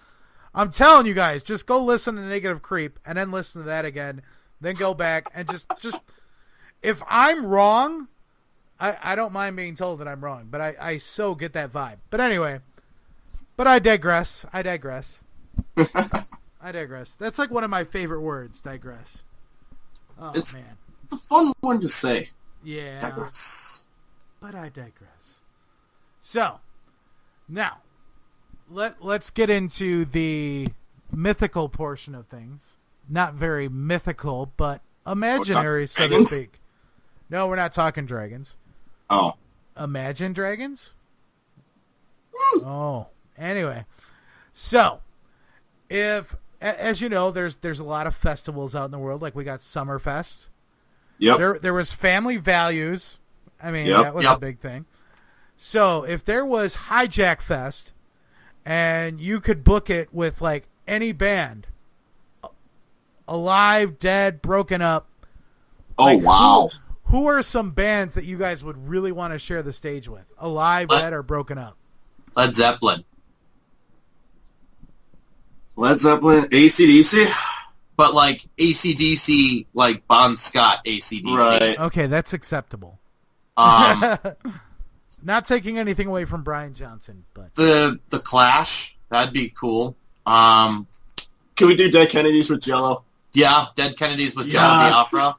Speaker 8: I'm telling you guys, just go listen to Negative Creep, and then listen to that again. Then go back and just. If I'm wrong, I don't mind being told that I'm wrong, but I so get that vibe. But anyway, I digress. I digress. That's like one of my favorite words, digress. Oh, man.
Speaker 9: It's a fun one to say.
Speaker 8: Yeah.
Speaker 9: Digress.
Speaker 8: But I digress. So, now, let's get into the mythical portion of things. Not very mythical, but imaginary, so to speak. No, we're not talking dragons.
Speaker 9: Oh.
Speaker 8: Imagine Dragons? Oh. Anyway. So, as you know, there's a lot of festivals out in the world. Like we got Summerfest.
Speaker 9: Yep.
Speaker 8: There was Family Values. I mean,
Speaker 9: Yep.
Speaker 8: that was a big thing. So, if there was Hijack Fest and you could book it with like any band, alive, dead, broken up.
Speaker 9: Oh, like, wow.
Speaker 8: Who are some bands that you guys would really want to share the stage with? Alive, dead, or broken up?
Speaker 3: Led Zeppelin.
Speaker 9: Led Zeppelin, AC/DC?
Speaker 3: But like AC/DC, like Bon Scott AC/DC.
Speaker 9: Right.
Speaker 8: Okay, that's acceptable. Not taking anything away from Brian Johnson, but
Speaker 3: the Clash, that'd be cool.
Speaker 9: Can we do Dead Kennedys with Jello?
Speaker 3: Yeah, Dead Kennedys with John the Opera.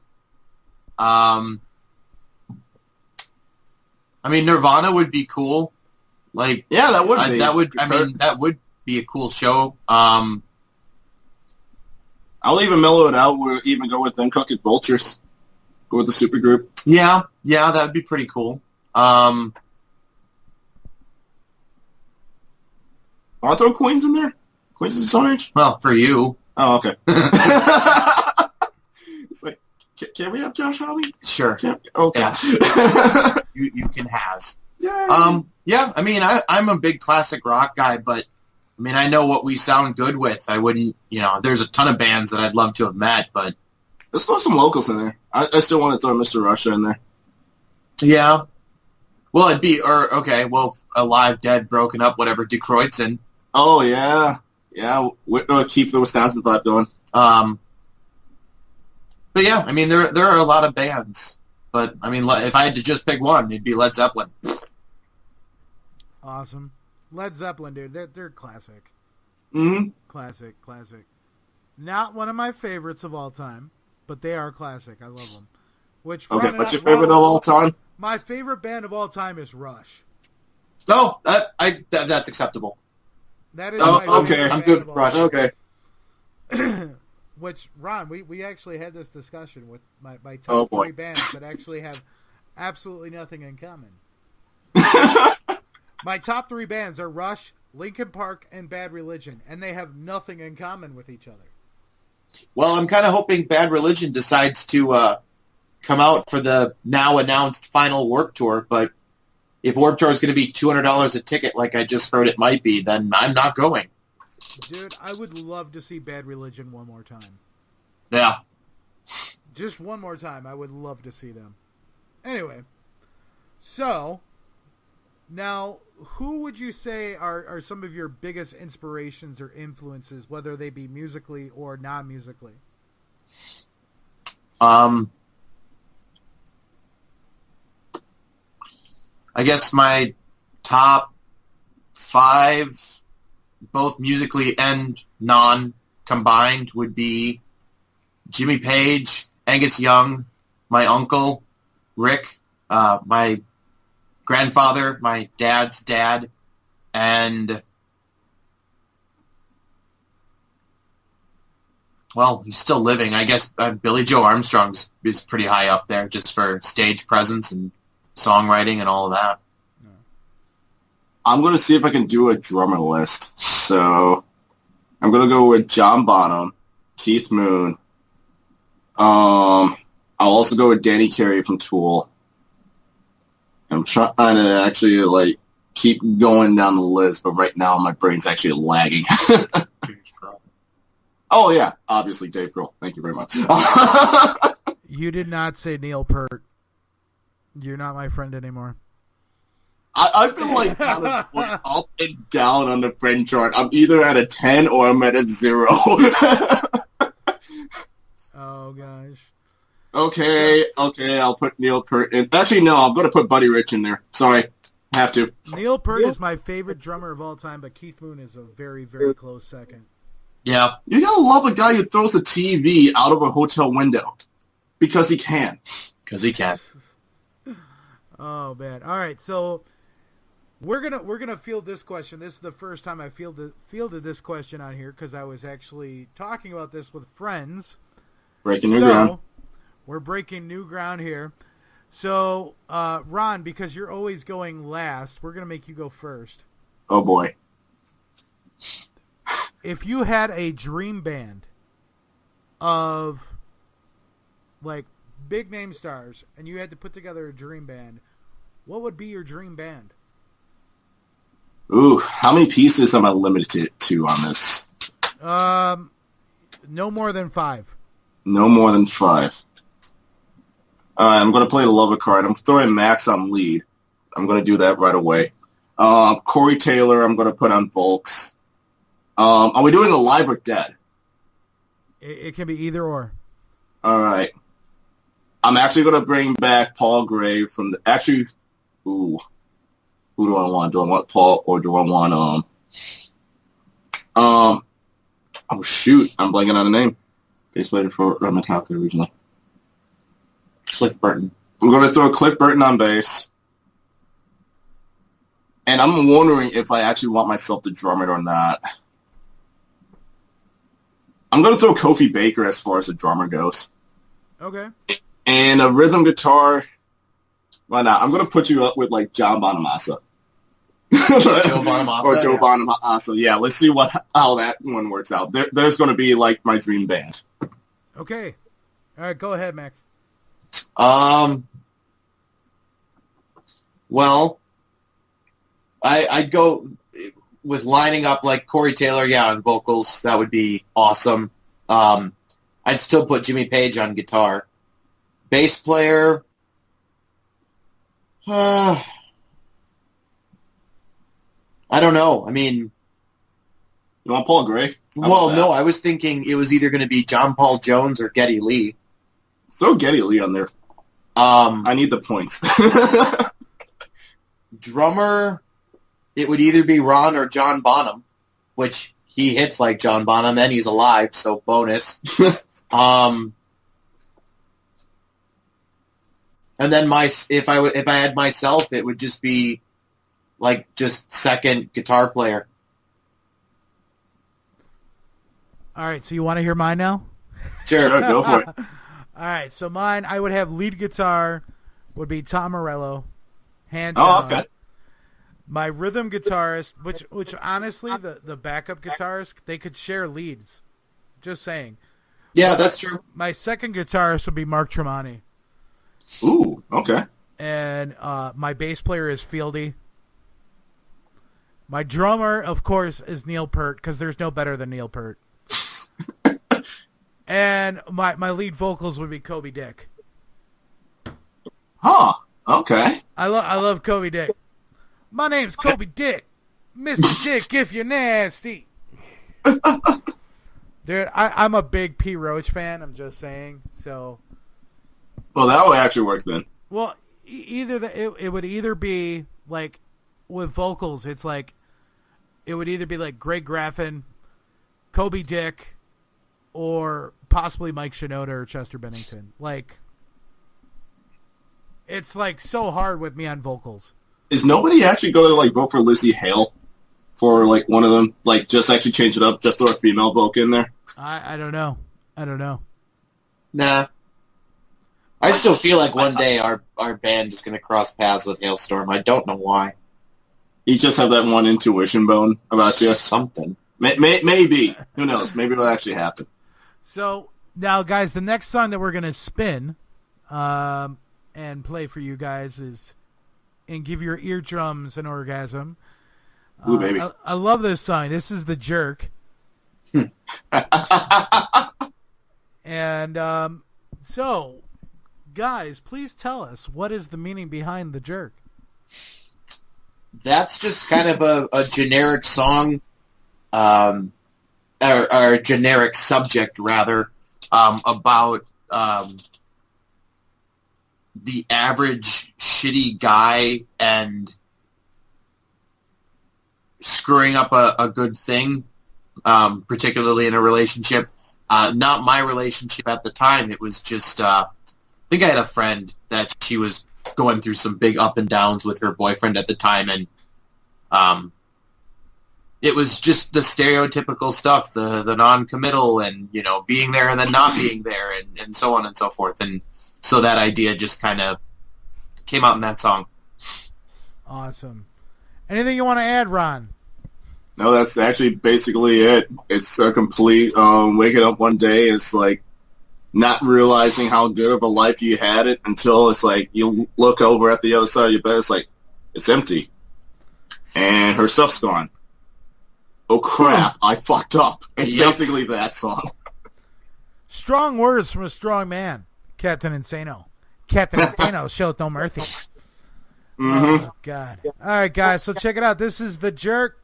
Speaker 3: I mean, Nirvana would be cool. Like,
Speaker 9: yeah, that would be.
Speaker 3: That would be a cool show.
Speaker 9: I'll even mellow it out. We'll even go with them Cooking Vultures. Go with the supergroup.
Speaker 3: Yeah, that would be pretty cool.
Speaker 9: I'll throw Queens in there. Queens of the Stone Age?
Speaker 3: Well, for you.
Speaker 9: Oh, okay. It's like, can we have Josh Homme?
Speaker 3: Sure.
Speaker 9: Okay.
Speaker 3: Yeah. you can have.
Speaker 9: Yeah.
Speaker 3: Yeah, I mean, I'm a big classic rock guy, but, I mean, I know what we sound good with. I wouldn't, there's a ton of bands that I'd love to have met, but...
Speaker 9: Let's throw some locals in there. I still want to throw Mr. Russia in there.
Speaker 3: Yeah. Well, it'd be, Alive, Dead, Broken Up, whatever, DeCroixin.
Speaker 9: Oh, yeah. Yeah, keep the Wisconsin vibe going.
Speaker 3: But yeah, I mean, there are a lot of bands. But, I mean, if I had to just pick one, it'd be Led Zeppelin.
Speaker 8: Awesome. Led Zeppelin, dude. They're classic.
Speaker 9: Mm-hmm.
Speaker 8: Classic. Not one of my favorites of all time, but they are classic. I love them. What's your
Speaker 9: favorite of all time?
Speaker 8: My favorite band of all time is Rush.
Speaker 3: No, that's acceptable.
Speaker 8: That is
Speaker 9: okay.
Speaker 3: I'm good with Rush.
Speaker 9: Okay.
Speaker 8: Which, Ron, we actually had this discussion with my top 3 bands that actually have absolutely nothing in common. My top 3 bands are Rush, Linkin Park, and Bad Religion, and they have nothing in common with each other.
Speaker 3: Well, I'm kind of hoping Bad Religion decides to come out for the now-announced final Warped Tour, but if Warped Tour is going to be $200 a ticket like I just heard it might be, then I'm not going.
Speaker 8: Dude, I would love to see Bad Religion one more time.
Speaker 3: Yeah.
Speaker 8: Just one more time. I would love to see them. Anyway, so, now, who would you say are some of your biggest inspirations or influences, whether they be musically or non-musically?
Speaker 3: I guess my top 5, both musically and non-combined, would be Jimmy Page, Angus Young, my uncle, Rick, my grandfather, my dad's dad, and, well, he's still living. I guess Billy Joe Armstrong is pretty high up there just for stage presence and songwriting and all of that.
Speaker 9: I'm going to see if I can do a drummer list. So I'm going to go with John Bonham, Keith Moon. I'll also go with Danny Carey from Tool. I'm trying to actually keep going down the list, but right now my brain's actually lagging. Oh yeah, obviously Dave Grohl. Thank you very much.
Speaker 8: You did not say Neil Peart. You're not my friend anymore.
Speaker 9: I've been kind of up and down on the friend chart. I'm either at a 10 or I'm at a 0.
Speaker 8: Oh gosh.
Speaker 9: Okay, I'll put Neil Peart in. Actually, no, I'm going to put Buddy Rich in there. Sorry, have to.
Speaker 8: Neil Peart is my favorite drummer of all time, but Keith Moon is a very, very close second.
Speaker 3: Yeah.
Speaker 9: You gotta love a guy who throws a TV out of a hotel window. Because he can.
Speaker 3: Because he can.
Speaker 8: Oh, man. All right, so we're gonna field this question. This is the first time I fielded this question on here because I was actually talking about this with friends.
Speaker 9: Breaking new ground.
Speaker 8: We're breaking new ground here. So, Ron, because you're always going last, we're gonna make you go first.
Speaker 9: Oh boy.
Speaker 8: If you had a dream band of big name stars and you had to put together a dream band, what would be your dream band?
Speaker 9: Ooh, how many pieces am I limited to on this?
Speaker 8: No more than 5.
Speaker 9: No more than 5. Alright, I'm going to play the lover card. I'm throwing Max on lead. I'm going to do that right away. Corey Taylor, I'm going to put on Volks. Are we doing Alive or Dead?
Speaker 8: It can be either or.
Speaker 9: Alright. I'm actually going to bring back Paul Gray from the... Actually, ooh. Who do I want? Do I want Paul or do I want, oh shoot, I'm blanking on the name. Bass player for Metallica originally.
Speaker 3: Cliff Burton.
Speaker 9: I'm going to throw Cliff Burton on bass. And I'm wondering if I actually want myself to drum it or not. I'm going to throw Kofi Baker as far as the drummer goes.
Speaker 8: Okay.
Speaker 9: And a rhythm guitar, why not? I'm going to put you up with, like, John Bonamassa.
Speaker 3: Joe Bonamassa?
Speaker 9: Or Joe Bonamassa. Yeah, let's see how that one works out. There's going to be, like, my dream band.
Speaker 8: Okay. All right, go ahead, Max.
Speaker 3: Well, I'd go with lining up like Corey Taylor, on vocals. That would be awesome. I'd still put Jimmy Page on guitar. Bass player, I don't know. I mean,
Speaker 9: you want Paul Gray?
Speaker 3: Well, no, I was thinking it was either going to be John Paul Jones or Geddy Lee.
Speaker 9: Throw Geddy Lee on there. I need the points.
Speaker 3: Drummer, it would either be Ron or John Bonham, which he hits like John Bonham and he's alive, so bonus. And then if I had myself, it would just be like just second guitar player.
Speaker 8: All right, so you want to hear mine now?
Speaker 3: Sure,
Speaker 9: go for it.
Speaker 8: All right, so mine, I would have lead guitar would be Tom Morello, hands down.
Speaker 9: Oh, okay.
Speaker 8: My rhythm guitarist, which honestly, the backup guitarist, they could share leads. Just saying.
Speaker 3: Yeah, that's true.
Speaker 8: My second guitarist would be Mark Tremonti.
Speaker 9: Ooh, okay.
Speaker 8: And my bass player is Fieldy. My drummer, of course, is Neil Peart, because there's no better than Neil Peart. And my lead vocals would be Kobe Dick.
Speaker 9: Huh, okay.
Speaker 8: I love Kobe Dick. My name's Kobe Dick. Mr. Dick, if you're nasty. Dude, I'm a big P. Roach fan, I'm just saying. So,
Speaker 9: well, that would actually work then.
Speaker 8: Well, it would either be, like, with vocals, it's like, it would either be like Greg Graffin, Kobe Dick, or possibly Mike Shinoda or Chester Bennington. Like, it's like so hard with me on vocals.
Speaker 9: Is nobody actually going to like vote for Lizzie Hale for like one of them? Like, just actually change it up, just throw a female vocal in there?
Speaker 8: I don't know.
Speaker 3: Nah. I still feel like one day our band is going to cross paths with Hailstorm. I don't know why.
Speaker 9: You just have that one intuition bone about you.
Speaker 3: Something.
Speaker 9: Maybe. Who knows? Maybe it'll actually happen.
Speaker 8: So, now, guys, the next song that we're going to spin and play for you guys is and give your eardrums an orgasm.
Speaker 9: Ooh, baby.
Speaker 8: I love this song. This is The Jerk. And so, guys, please tell us, what is the meaning behind The Jerk?
Speaker 3: That's just kind of a generic song, or a generic subject, rather, about the average shitty guy and screwing up a good thing, particularly in a relationship. Not my relationship at the time. It was just, I think I had a friend that she was going through some big up and downs with her boyfriend at the time, and it was just the stereotypical stuff, the non-committal, and, you know, being there and then not being there, and so on and so forth. And so that idea just kind of came out in that song.
Speaker 8: Awesome. Anything you want to add, Ron?
Speaker 9: No, that's actually basically it. It's a complete waking up one day, it's like not realizing how good of a life you had it until it's like you look over at the other side of your bed, it's like, it's empty. And her stuff's gone. Oh, crap, I fucked up. It's basically that song.
Speaker 8: Strong words from a strong man, Captain Insano. Captain Insano showed no mercy.
Speaker 9: Mm-hmm.
Speaker 8: Oh, God. All right, guys, so check it out. This is The Jerk.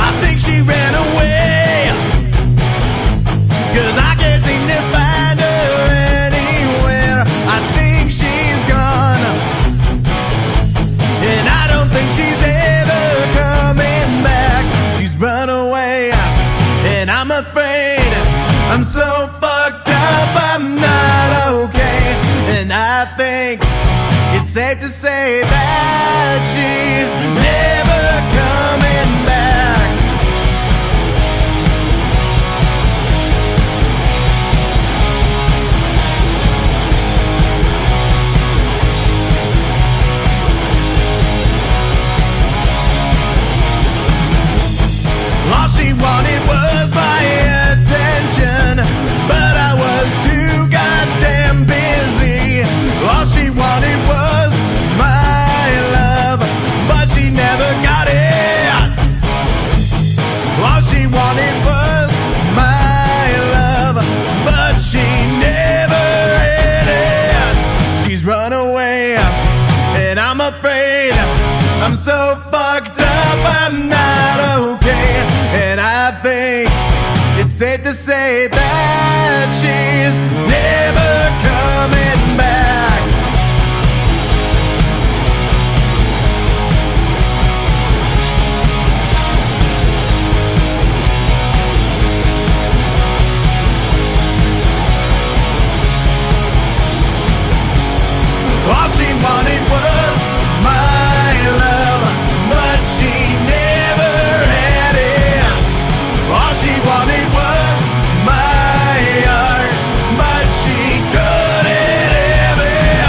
Speaker 1: I think she ran away to say that she's never coming back. All she wanted was my attention, but I was too goddamn busy. All she wanted was my love, but she never got it. All she wanted was my love, but she never had it. She's run away, and I'm afraid I'm so fucked up, I'm not okay. And I think it's safe to say that she's never coming back. All she wanted was my love, but she never had it. All she wanted was my heart, but she couldn't have it.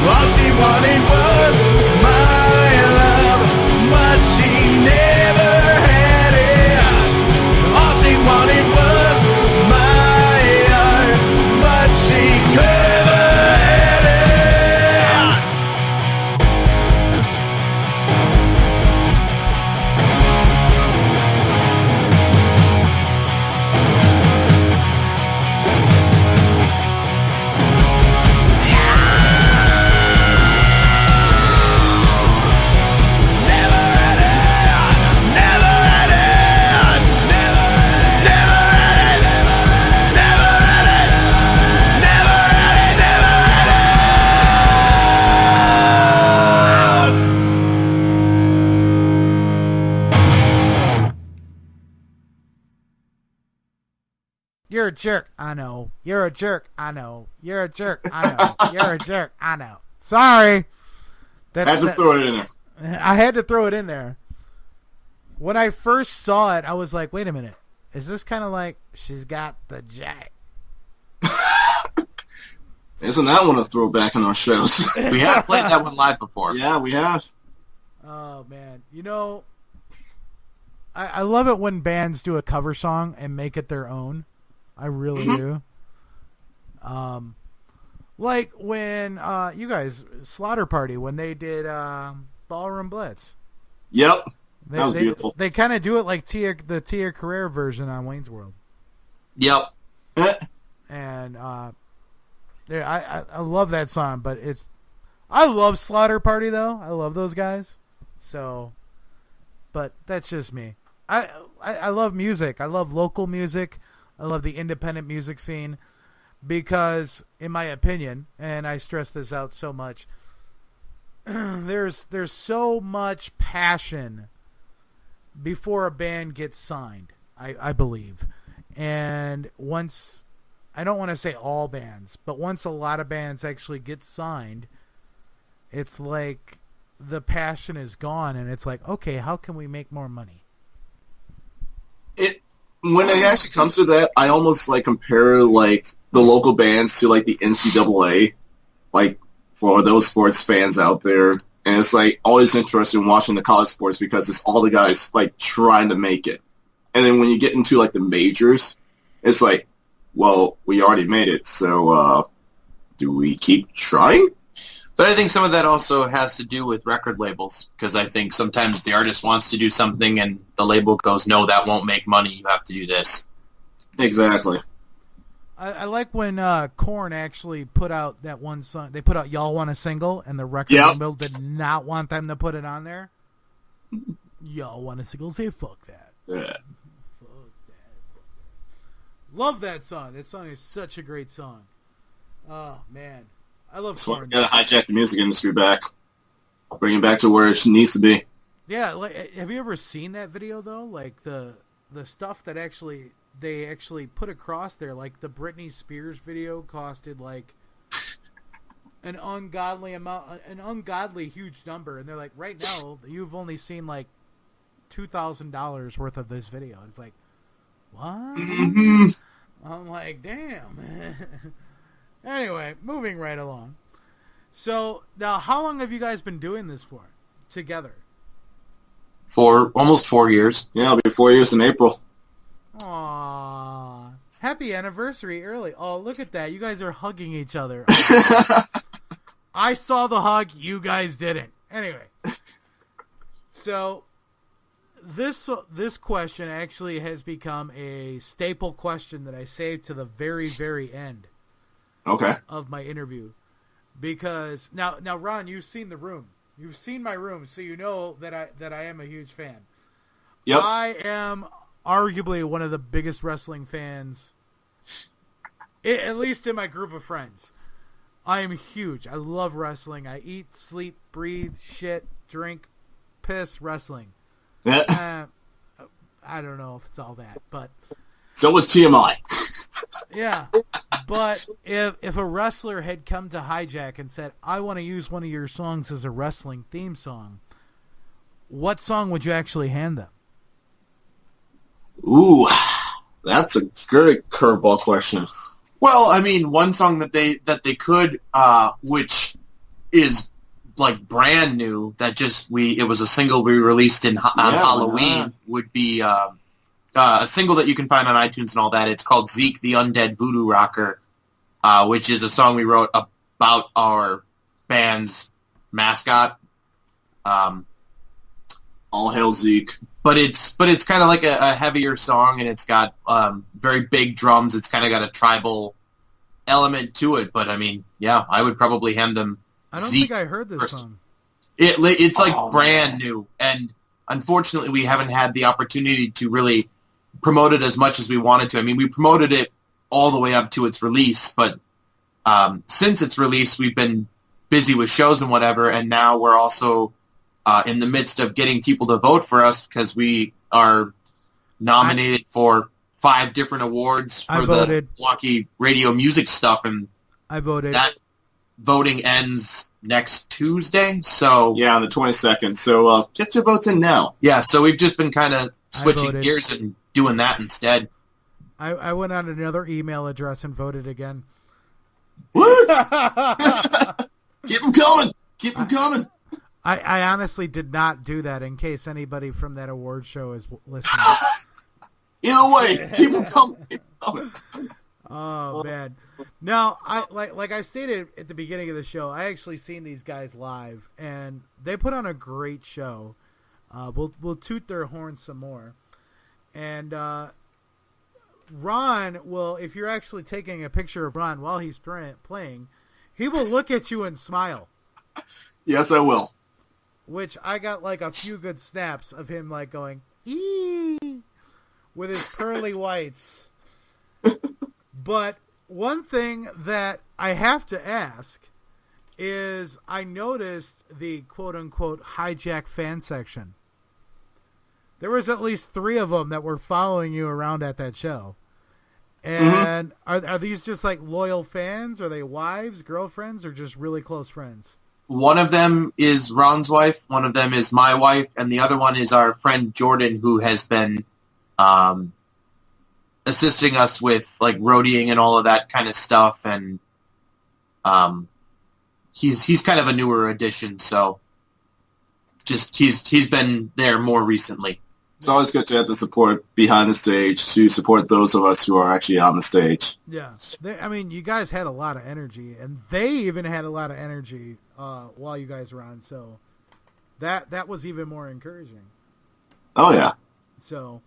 Speaker 1: All she wanted was my love, but she never had it. All she wanted was my heart, but she couldn't have it.
Speaker 8: You're a jerk, I know. You're a jerk, I know. You're a jerk, I know. You're a jerk, I know. Sorry.
Speaker 9: Had to throw it in there.
Speaker 8: I had to throw it in there. When I first saw it, I was like, wait a minute. Is this kind of like She's Got the Jack?
Speaker 9: Isn't that one a throwback in our shows?
Speaker 3: We have played that one live before.
Speaker 9: Yeah, we have.
Speaker 8: Oh, man. You know, I love it when bands do a cover song and make it their own. I really do. Like when you guys, Slaughter Party, when they did Ballroom Blitz.
Speaker 9: Yep. That was beautiful.
Speaker 8: They kind of do it like the Tia Carrere version on Wayne's World.
Speaker 3: Yep.
Speaker 8: And I love that song, but I love Slaughter Party though. I love those guys. So, but that's just me. I love music. I love local music. I love the independent music scene because, in my opinion, and I stress this out so much, there's so much passion before a band gets signed, I believe. And once, I don't want to say all bands, but once a lot of bands actually get signed, it's like the passion is gone and it's like, okay, how can we make more money?
Speaker 9: When it actually comes to that, I almost like compare like the local bands to like the NCAA, like for those sports fans out there. And it's like always interesting watching the college sports because it's all the guys like trying to make it. And then when you get into like the majors, it's like, well, we already made it, so do we keep trying?
Speaker 3: But I think some of that also has to do with record labels, because I think sometimes the artist wants to do something and the label goes, no, that won't make money, you have to do this.
Speaker 9: Exactly.
Speaker 8: I like when Korn actually put out that one song. They put out Y'all Want a Single, and the record label did not want them to put it on there. Y'all Want a Single? Say fuck that.
Speaker 9: Yeah.
Speaker 8: Fuck that. Love that song. That song is such a great song. Oh, man. I love
Speaker 9: So
Speaker 8: Korn.
Speaker 9: we gotta hijack the music industry back. Bring it back to where it needs to be.
Speaker 8: Yeah, like, have you ever seen that video, though? Like, the stuff that they actually put across there, like the Britney Spears video costed like an ungodly amount, an ungodly huge number, and they're like, right now you've only seen like $2,000 worth of this video. It's like, what?
Speaker 9: Mm-hmm.
Speaker 8: I'm like, damn. Anyway, moving right along. So now, how long have you guys been doing this for together?
Speaker 3: For almost 4 years.
Speaker 9: Yeah, it'll be 4 years in April.
Speaker 8: Aww. Happy anniversary early. Oh, look at that. You guys are hugging each other. I saw the hug. You guys didn't. Anyway. So this question actually has become a staple question that I saved to the very, very end of my interview. Because now Ron, you've seen the room. You've seen my room, so you know that I am a huge fan.
Speaker 9: Yep.
Speaker 8: I am arguably one of the biggest wrestling fans, at least in my group of friends. I am huge. I love wrestling. I eat, sleep, breathe, shit, drink, piss, wrestling. I don't know if it's all that, but
Speaker 9: so was TMI.
Speaker 8: Yeah, but if a wrestler had come to Hijack and said, I want to use one of your songs as a wrestling theme song, what song would you actually hand them?
Speaker 9: Ooh, that's a good curveball question.
Speaker 3: Well, I mean, one song that they could, which is like brand new, that it was a single we released on Halloween, would be a single that you can find on iTunes and all that. It's called Zeke the Undead Voodoo Rocker, which is a song we wrote about our band's mascot.
Speaker 9: All hail Zeke.
Speaker 3: But it's kind of like a heavier song, and it's got very big drums. It's kind of got a tribal element to it. But I mean, yeah, I would probably hand them.
Speaker 8: I don't
Speaker 3: Zeke
Speaker 8: think I heard this
Speaker 3: first.
Speaker 8: song.
Speaker 3: It's like brand new, and unfortunately, we haven't had the opportunity to really promote it as much as we wanted to. I mean, we promoted it all the way up to its release, but since its release, we've been busy with shows and whatever, and now we're also in the midst of getting people to vote for us because we are nominated for 5 different awards for the Milwaukee radio music stuff, and
Speaker 8: I voted.
Speaker 3: That voting ends next Tuesday, so
Speaker 9: yeah, on the 22nd. So get your votes in now.
Speaker 3: Yeah, so we've just been kind of switching gears and doing that instead.
Speaker 8: I went on another email address and voted again.
Speaker 9: What? Keep them coming. Keep them coming.
Speaker 8: I honestly did not do that in case anybody from that award show is listening.
Speaker 9: Either way, keep them coming. Keep 'em coming.
Speaker 8: Oh man! Now, I like I stated at the beginning of the show, I actually seen these guys live, and they put on a great show. We'll toot their horn some more, and Ron will. If you're actually taking a picture of Ron while he's playing, he will look at you and smile.
Speaker 9: Yes, I will.
Speaker 8: Which I got like a few good snaps of him like going ee with his pearly whites. But one thing that I have to ask is I noticed the quote-unquote Hijack fan section. There was at least 3 of them that were following you around at that show. And are these just like loyal fans? Are they wives, girlfriends, or just really close friends?
Speaker 3: One of them is Ron's wife, one of them is my wife, and the other one is our friend Jordan, who has been assisting us with like roadieing and all of that kind of stuff, and he's kind of a newer addition, so just he's been there more recently.
Speaker 9: It's always good to have the support behind the stage to support those of us who are actually on the stage.
Speaker 8: Yeah, I mean, you guys had a lot of energy, and they even had a lot of energy while you guys were on, so that was even more encouraging.
Speaker 9: Oh yeah,
Speaker 8: so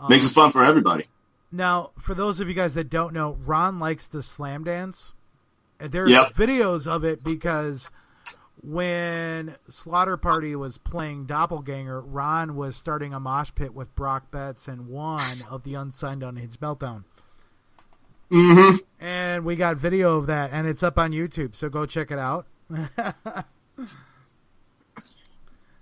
Speaker 9: makes it fun for everybody.
Speaker 8: Now, for those of you guys that don't know, Ron likes to slam dance. There's videos of it because when Slaughter Party was playing Doppelganger, Ron was starting a mosh pit with Brock Betts and one of the Unsigned Unhinged Meltdown.
Speaker 9: Mm-hmm.
Speaker 8: And we got video of that, and it's up on YouTube, so go check it out.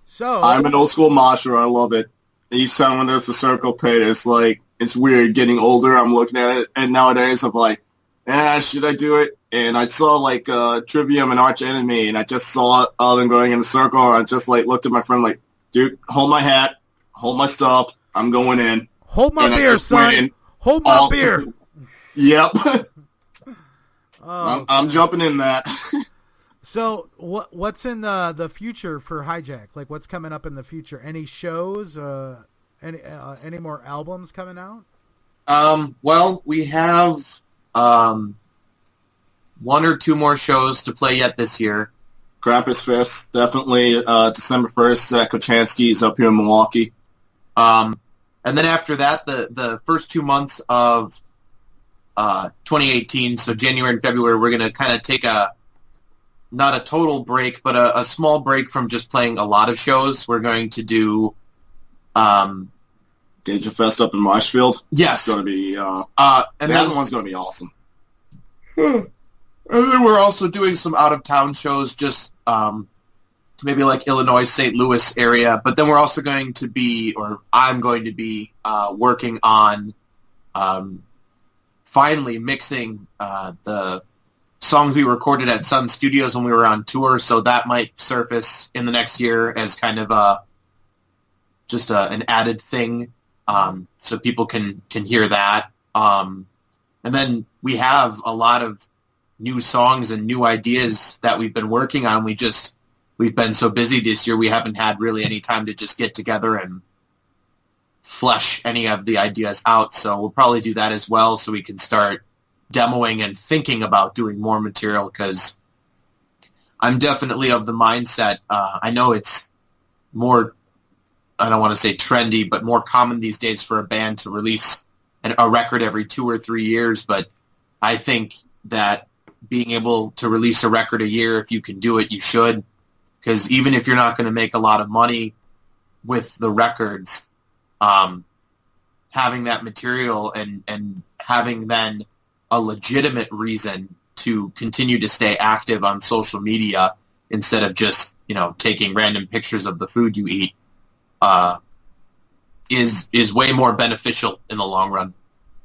Speaker 8: So
Speaker 9: I'm an old school mosher. I love it. Each time when there's a circle pit, it's like, it's weird getting older. I'm looking at it, and nowadays I'm like, should I do it? And I saw like Trivium and Arch Enemy, and I just saw all them going in a circle, and I just like looked at my friend like, dude, hold my hat, hold my stuff, I'm going in.
Speaker 8: Hold my beer, son. Hold my beer.
Speaker 9: Yep.
Speaker 8: Oh,
Speaker 9: I'm jumping in that.
Speaker 8: So what's in the future for Hijack? Like, what's coming up in the future? Any shows? Any more albums coming out?
Speaker 3: Well, we have 1 or 2 more shows to play yet this year.
Speaker 9: Krampus Fest, definitely December 1st at Kochanski's up here in Milwaukee.
Speaker 3: And then after that, the first 2 months of 2018, so January and February, we're going to kind of take not a total break, but a small break from just playing a lot of shows. We're going to do
Speaker 9: Digifest up in Marshfield.
Speaker 3: Yes.
Speaker 9: It's going to be,
Speaker 3: and
Speaker 9: that one's going to be awesome.
Speaker 3: And then we're also doing some out-of-town shows, just maybe like Illinois, St. Louis area. But then we're also going to be, or I'm going to be, working on finally mixing the songs we recorded at Sun Studios when we were on tour. So that might surface in the next year as kind of an added thing, so people can hear that. And then we have a lot of new songs and new ideas that we've been working on. We've been so busy this year, we haven't had really any time to just get together and flesh any of the ideas out. So we'll probably do that as well, so we can start demoing and thinking about doing more material, because I'm definitely of the mindset, I know it's more, I don't want to say trendy, but more common these days for a band to release a record every 2 or 3 years. But I think that being able to release a record a year, if you can do it, you should. Because even if you're not going to make a lot of money with the records, having that material and having then a legitimate reason to continue to stay active on social media instead of just, taking random pictures of the food you eat, is way more beneficial in the long run.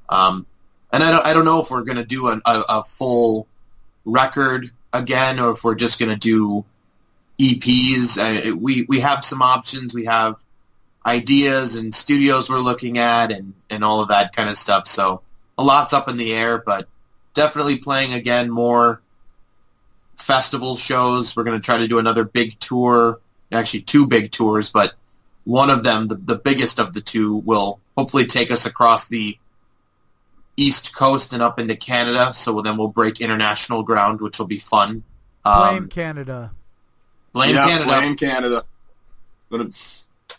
Speaker 3: And I don't know if we're going to do a full record again, or if we're just going to do EPs. We have some options. We have ideas and studios we're looking at and all of that kind of stuff. So a lot's up in the air, but definitely playing again more festival shows. We're going to try to do another big tour, actually 2 big tours, but one of them, the biggest of the 2, will hopefully take us across the East Coast and up into Canada. So then we'll break international ground, which will be fun.
Speaker 8: Blame Canada.
Speaker 3: Blame Canada.
Speaker 9: Blame Canada.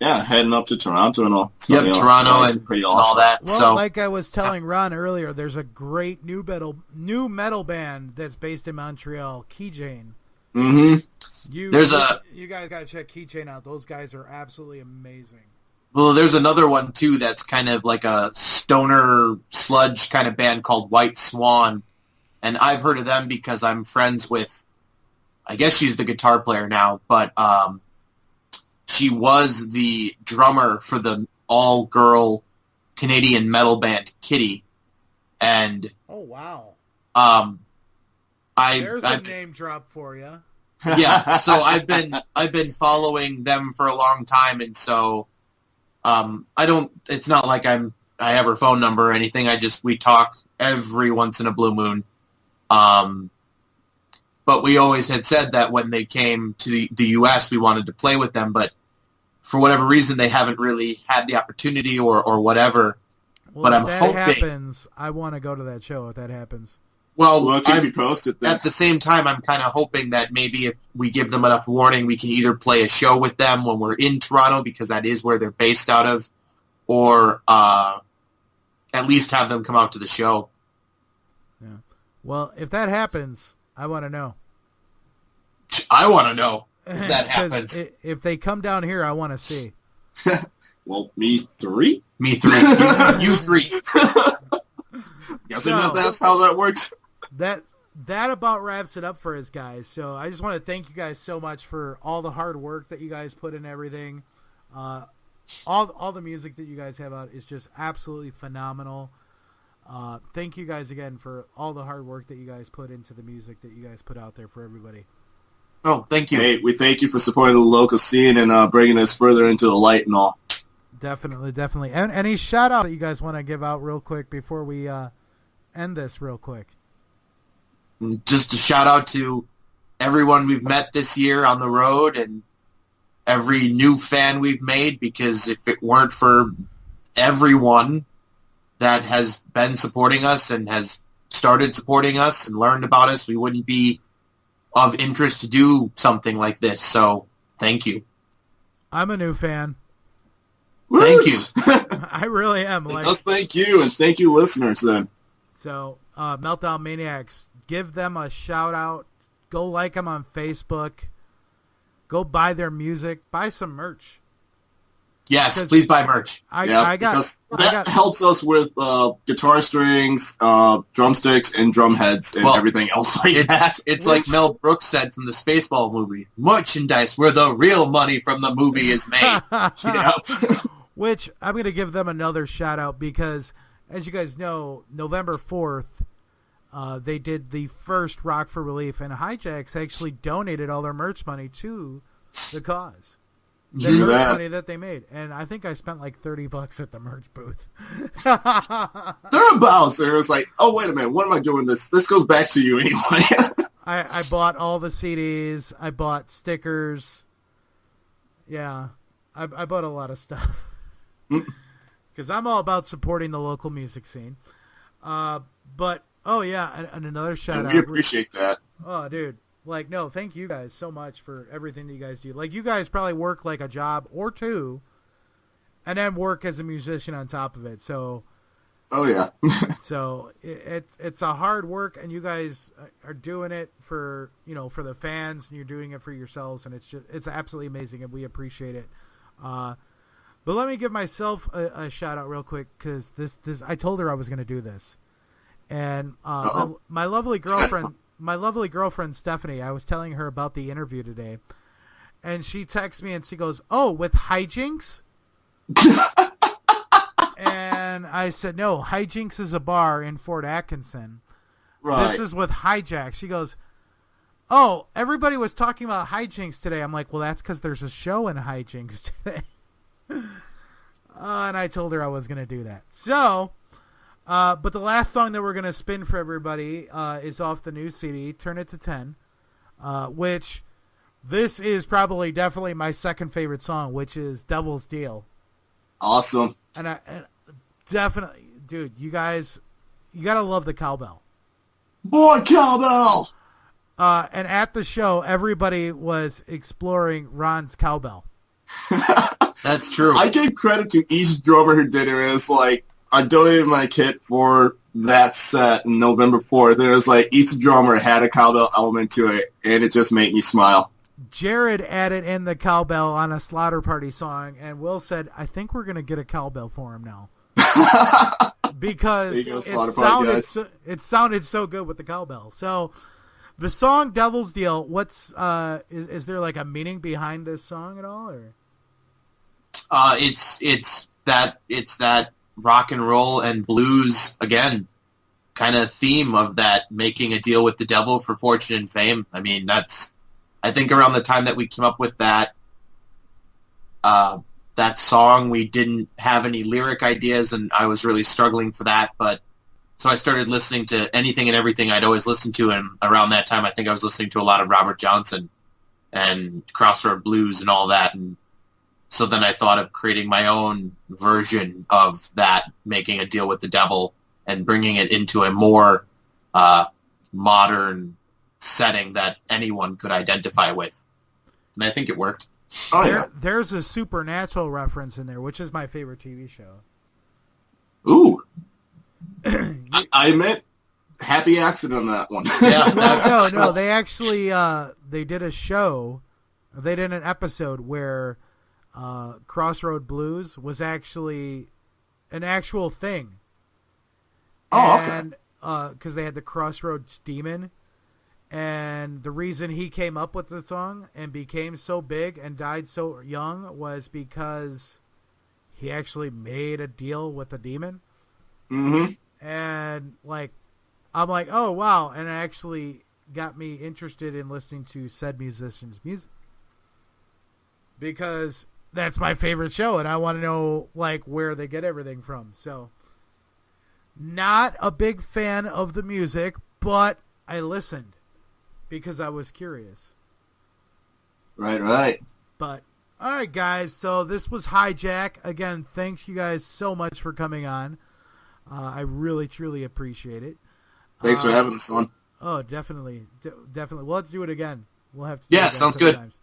Speaker 9: Heading up to Toronto and all.
Speaker 3: Yep, Toronto and
Speaker 9: pretty
Speaker 3: awesome.
Speaker 9: Awesome.
Speaker 3: All that.
Speaker 8: Well,
Speaker 3: so,
Speaker 8: like I was telling Ron earlier, there's a great new metal band that's based in Montreal, Keychain.
Speaker 9: Mm-hmm.
Speaker 8: You guys gotta check Keychain out. Those guys are absolutely amazing.
Speaker 3: Well, there's another one too that's kind of like a stoner sludge kind of band called White Swan, and I've heard of them because I'm friends with, I guess she's the guitar player now, but she was the drummer for the all-girl Canadian metal band Kitty, and
Speaker 8: oh wow,
Speaker 3: there's
Speaker 8: a name drop for you.
Speaker 3: Yeah, so I've been following them for a long time, and so it's not like I have her phone number or anything. We talk every once in a blue moon. But we always had said that when they came to the U.S., we wanted to play with them, but for whatever reason, they haven't really had the opportunity or whatever.
Speaker 8: Well,
Speaker 3: but I'm
Speaker 8: if that
Speaker 3: hoping
Speaker 8: happens, I want to go to that show if that happens.
Speaker 3: Well,
Speaker 9: We'll keep you posted then.
Speaker 3: At the same time, I'm kind of hoping that maybe if we give them enough warning, we can either play a show with them when we're in Toronto, because that is where they're based out of, or at least have them come out to the show.
Speaker 8: Yeah. Well, if that happens, I want to know.
Speaker 3: I want to know if that happens.
Speaker 8: If they come down here, I want to see.
Speaker 9: Well, me 3?
Speaker 3: Me 3. You 3.
Speaker 9: Guessing that's how that works.
Speaker 8: That about wraps it up for us, guys. So I just want to thank you guys so much for all the hard work that you guys put in everything. All the music that you guys have out is just absolutely phenomenal. Thank you guys again for all the hard work that you guys put into the music that you guys put out there for everybody.
Speaker 3: Oh, thank you.
Speaker 9: Hey, we thank you for supporting the local scene and bringing this further into the light and all.
Speaker 8: Definitely. And any shout out that you guys want to give out real quick before we end this real quick?
Speaker 3: Just a shout out to everyone we've met this year on the road and every new fan we've made, because if it weren't for everyone that has been supporting us and has started supporting us and learned about us, we wouldn't be of interest to do something like this. So thank you.
Speaker 8: I'm a new fan.
Speaker 3: Thank you.
Speaker 8: I really am.
Speaker 9: Let's thank you, and thank you, listeners, then.
Speaker 8: So, Meltdown Maniacs, give them a shout out. Go like them on Facebook. Go buy their music. Buy some merch.
Speaker 3: Yes, please buy merch.
Speaker 9: That helps us with guitar strings, drumsticks, and drum heads, and everything else like that.
Speaker 3: It's like Mel Brooks said from the Spaceball movie, merchandise where the real money from the movie is made.
Speaker 8: Which I'm going to give them another shout out because, as you guys know, November 4th, they did the first Rock for Relief, and Hijacks actually donated all their merch money to the cause. The merch money that they made. And I think I spent like $30 at the merch booth.
Speaker 9: Thereabouts. And it was like, oh, wait a minute, what am I doing this? This goes back to you anyway.
Speaker 8: I bought all the CDs. I bought stickers. Yeah. I bought a lot of stuff. Because I'm all about supporting the local music scene. But, oh, yeah, and another shout out.
Speaker 9: We appreciate that.
Speaker 8: Oh, dude. Like, no, thank you guys so much for everything that you guys do. Like, you guys probably work like a job or two and then work as a musician on top of it. So,
Speaker 9: oh, yeah.
Speaker 8: So it's a hard work, and you guys are doing it for, for the fans, and you're doing it for yourselves, and it's absolutely amazing, and we appreciate it. But let me give myself a shout out real quick, because this I told her I was going to do this. And my lovely girlfriend Stephanie, I was telling her about the interview today, and she texts me and she goes, "Oh, with hijinks?" And I said, "No, hijinks is a bar in Fort Atkinson. Right. This is with hijack." She goes, "Oh, everybody was talking about hijinks today." I'm like, "Well, that's because there's a show in hijinks today." And I told her I was going to do that. So, but the last song that we're going to spin for everybody is off the new CD, Turn It to 10, which this is probably definitely my second favorite song, which is Devil's Deal.
Speaker 9: Awesome.
Speaker 8: And definitely, dude, you got to love the cowbell.
Speaker 9: Boy, cowbell!
Speaker 8: And at the show, everybody was exploring Ron's cowbell.
Speaker 3: That's true.
Speaker 9: I give credit to each drummer who did it. It was like, I donated my kit for that set on November 4th, and it was like each drummer had a cowbell element to it, and it just made me smile. Jared
Speaker 8: added in the cowbell on a Slaughter Party song, and Will said, "I think we're going to get a cowbell for him now." Because it sounded so good with the cowbell. So the song Devil's Deal, what's is there like a meaning behind this song at all, or?
Speaker 3: It's that rock and roll and blues again kind of theme of that, making a deal with the devil for fortune and fame. I mean, I think around the time that we came up with that song, we didn't have any lyric ideas, and I was really struggling for that. But so I started listening to anything and everything I'd always listened to, and around that time, I think I was listening to a lot of Robert Johnson and Crossroad Blues and all that. And so then I thought of creating my own version of that, making a deal with the devil and bringing it into a more modern setting that anyone could identify with. And I think it worked.
Speaker 8: There's a Supernatural reference in there, which is my favorite TV show.
Speaker 9: Ooh. I meant happy accident on that one.
Speaker 8: Yeah. No. They actually they did a show. They did an episode where Crossroad Blues was actually an actual thing.
Speaker 9: Oh, okay.
Speaker 8: And because they had the Crossroads Demon, and the reason he came up with the song and became so big and died so young was because he actually made a deal with the demon.
Speaker 9: Mm-hmm.
Speaker 8: And like, I'm like, oh wow, and it actually got me interested in listening to said musician's music because that's my favorite show, and I want to know like where they get everything from. So, not a big fan of the music, but I listened because I was curious.
Speaker 9: Right.
Speaker 8: But all right, guys. So this was Hijack again. Thanks you guys so much for coming on. I really truly appreciate it.
Speaker 9: Thanks for having us on.
Speaker 8: Oh, definitely. Definitely. Well, let's do it again. We'll have to do it
Speaker 3: Yeah,
Speaker 8: again
Speaker 3: sounds
Speaker 8: sometimes.
Speaker 3: good.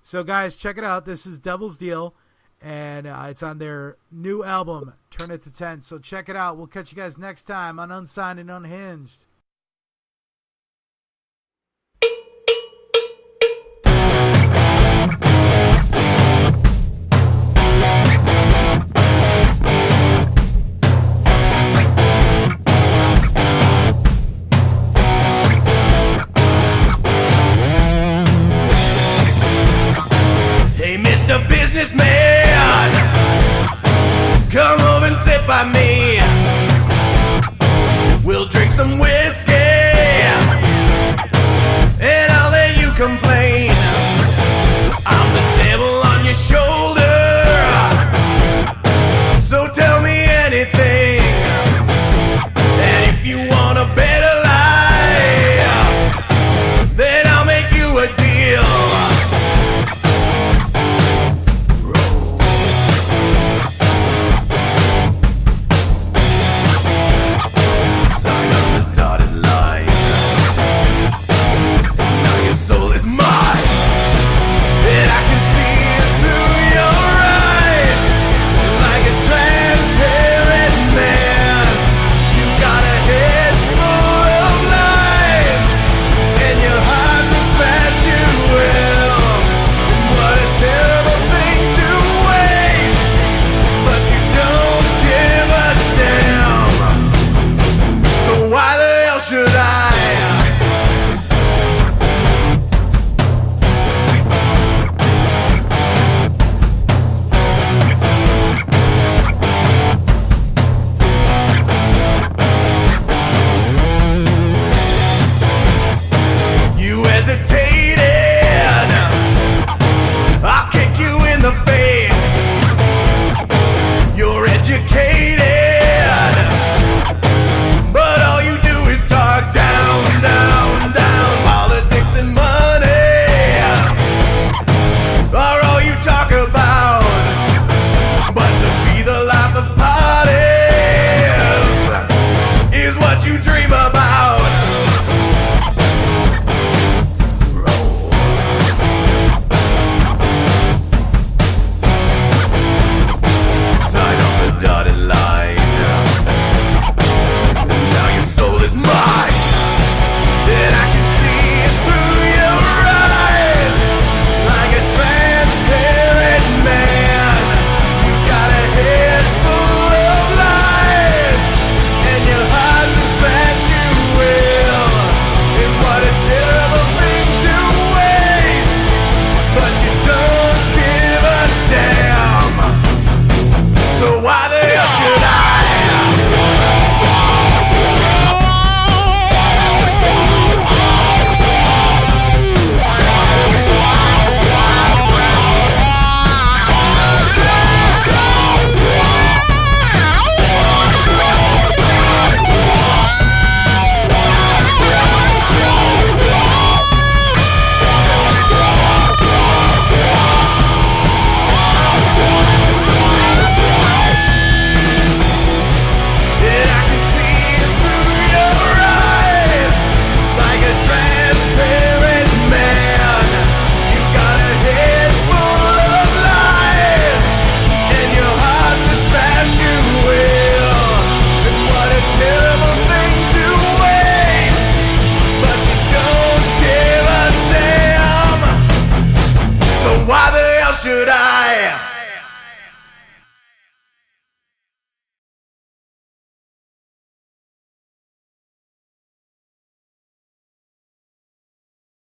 Speaker 8: So, guys, check it out. This is Devil's Deal, and it's on their new album, Turn It to 10. So check it out. We'll catch you guys next time on Unsigned and Unhinged.
Speaker 1: Hey, Mr. Businessman.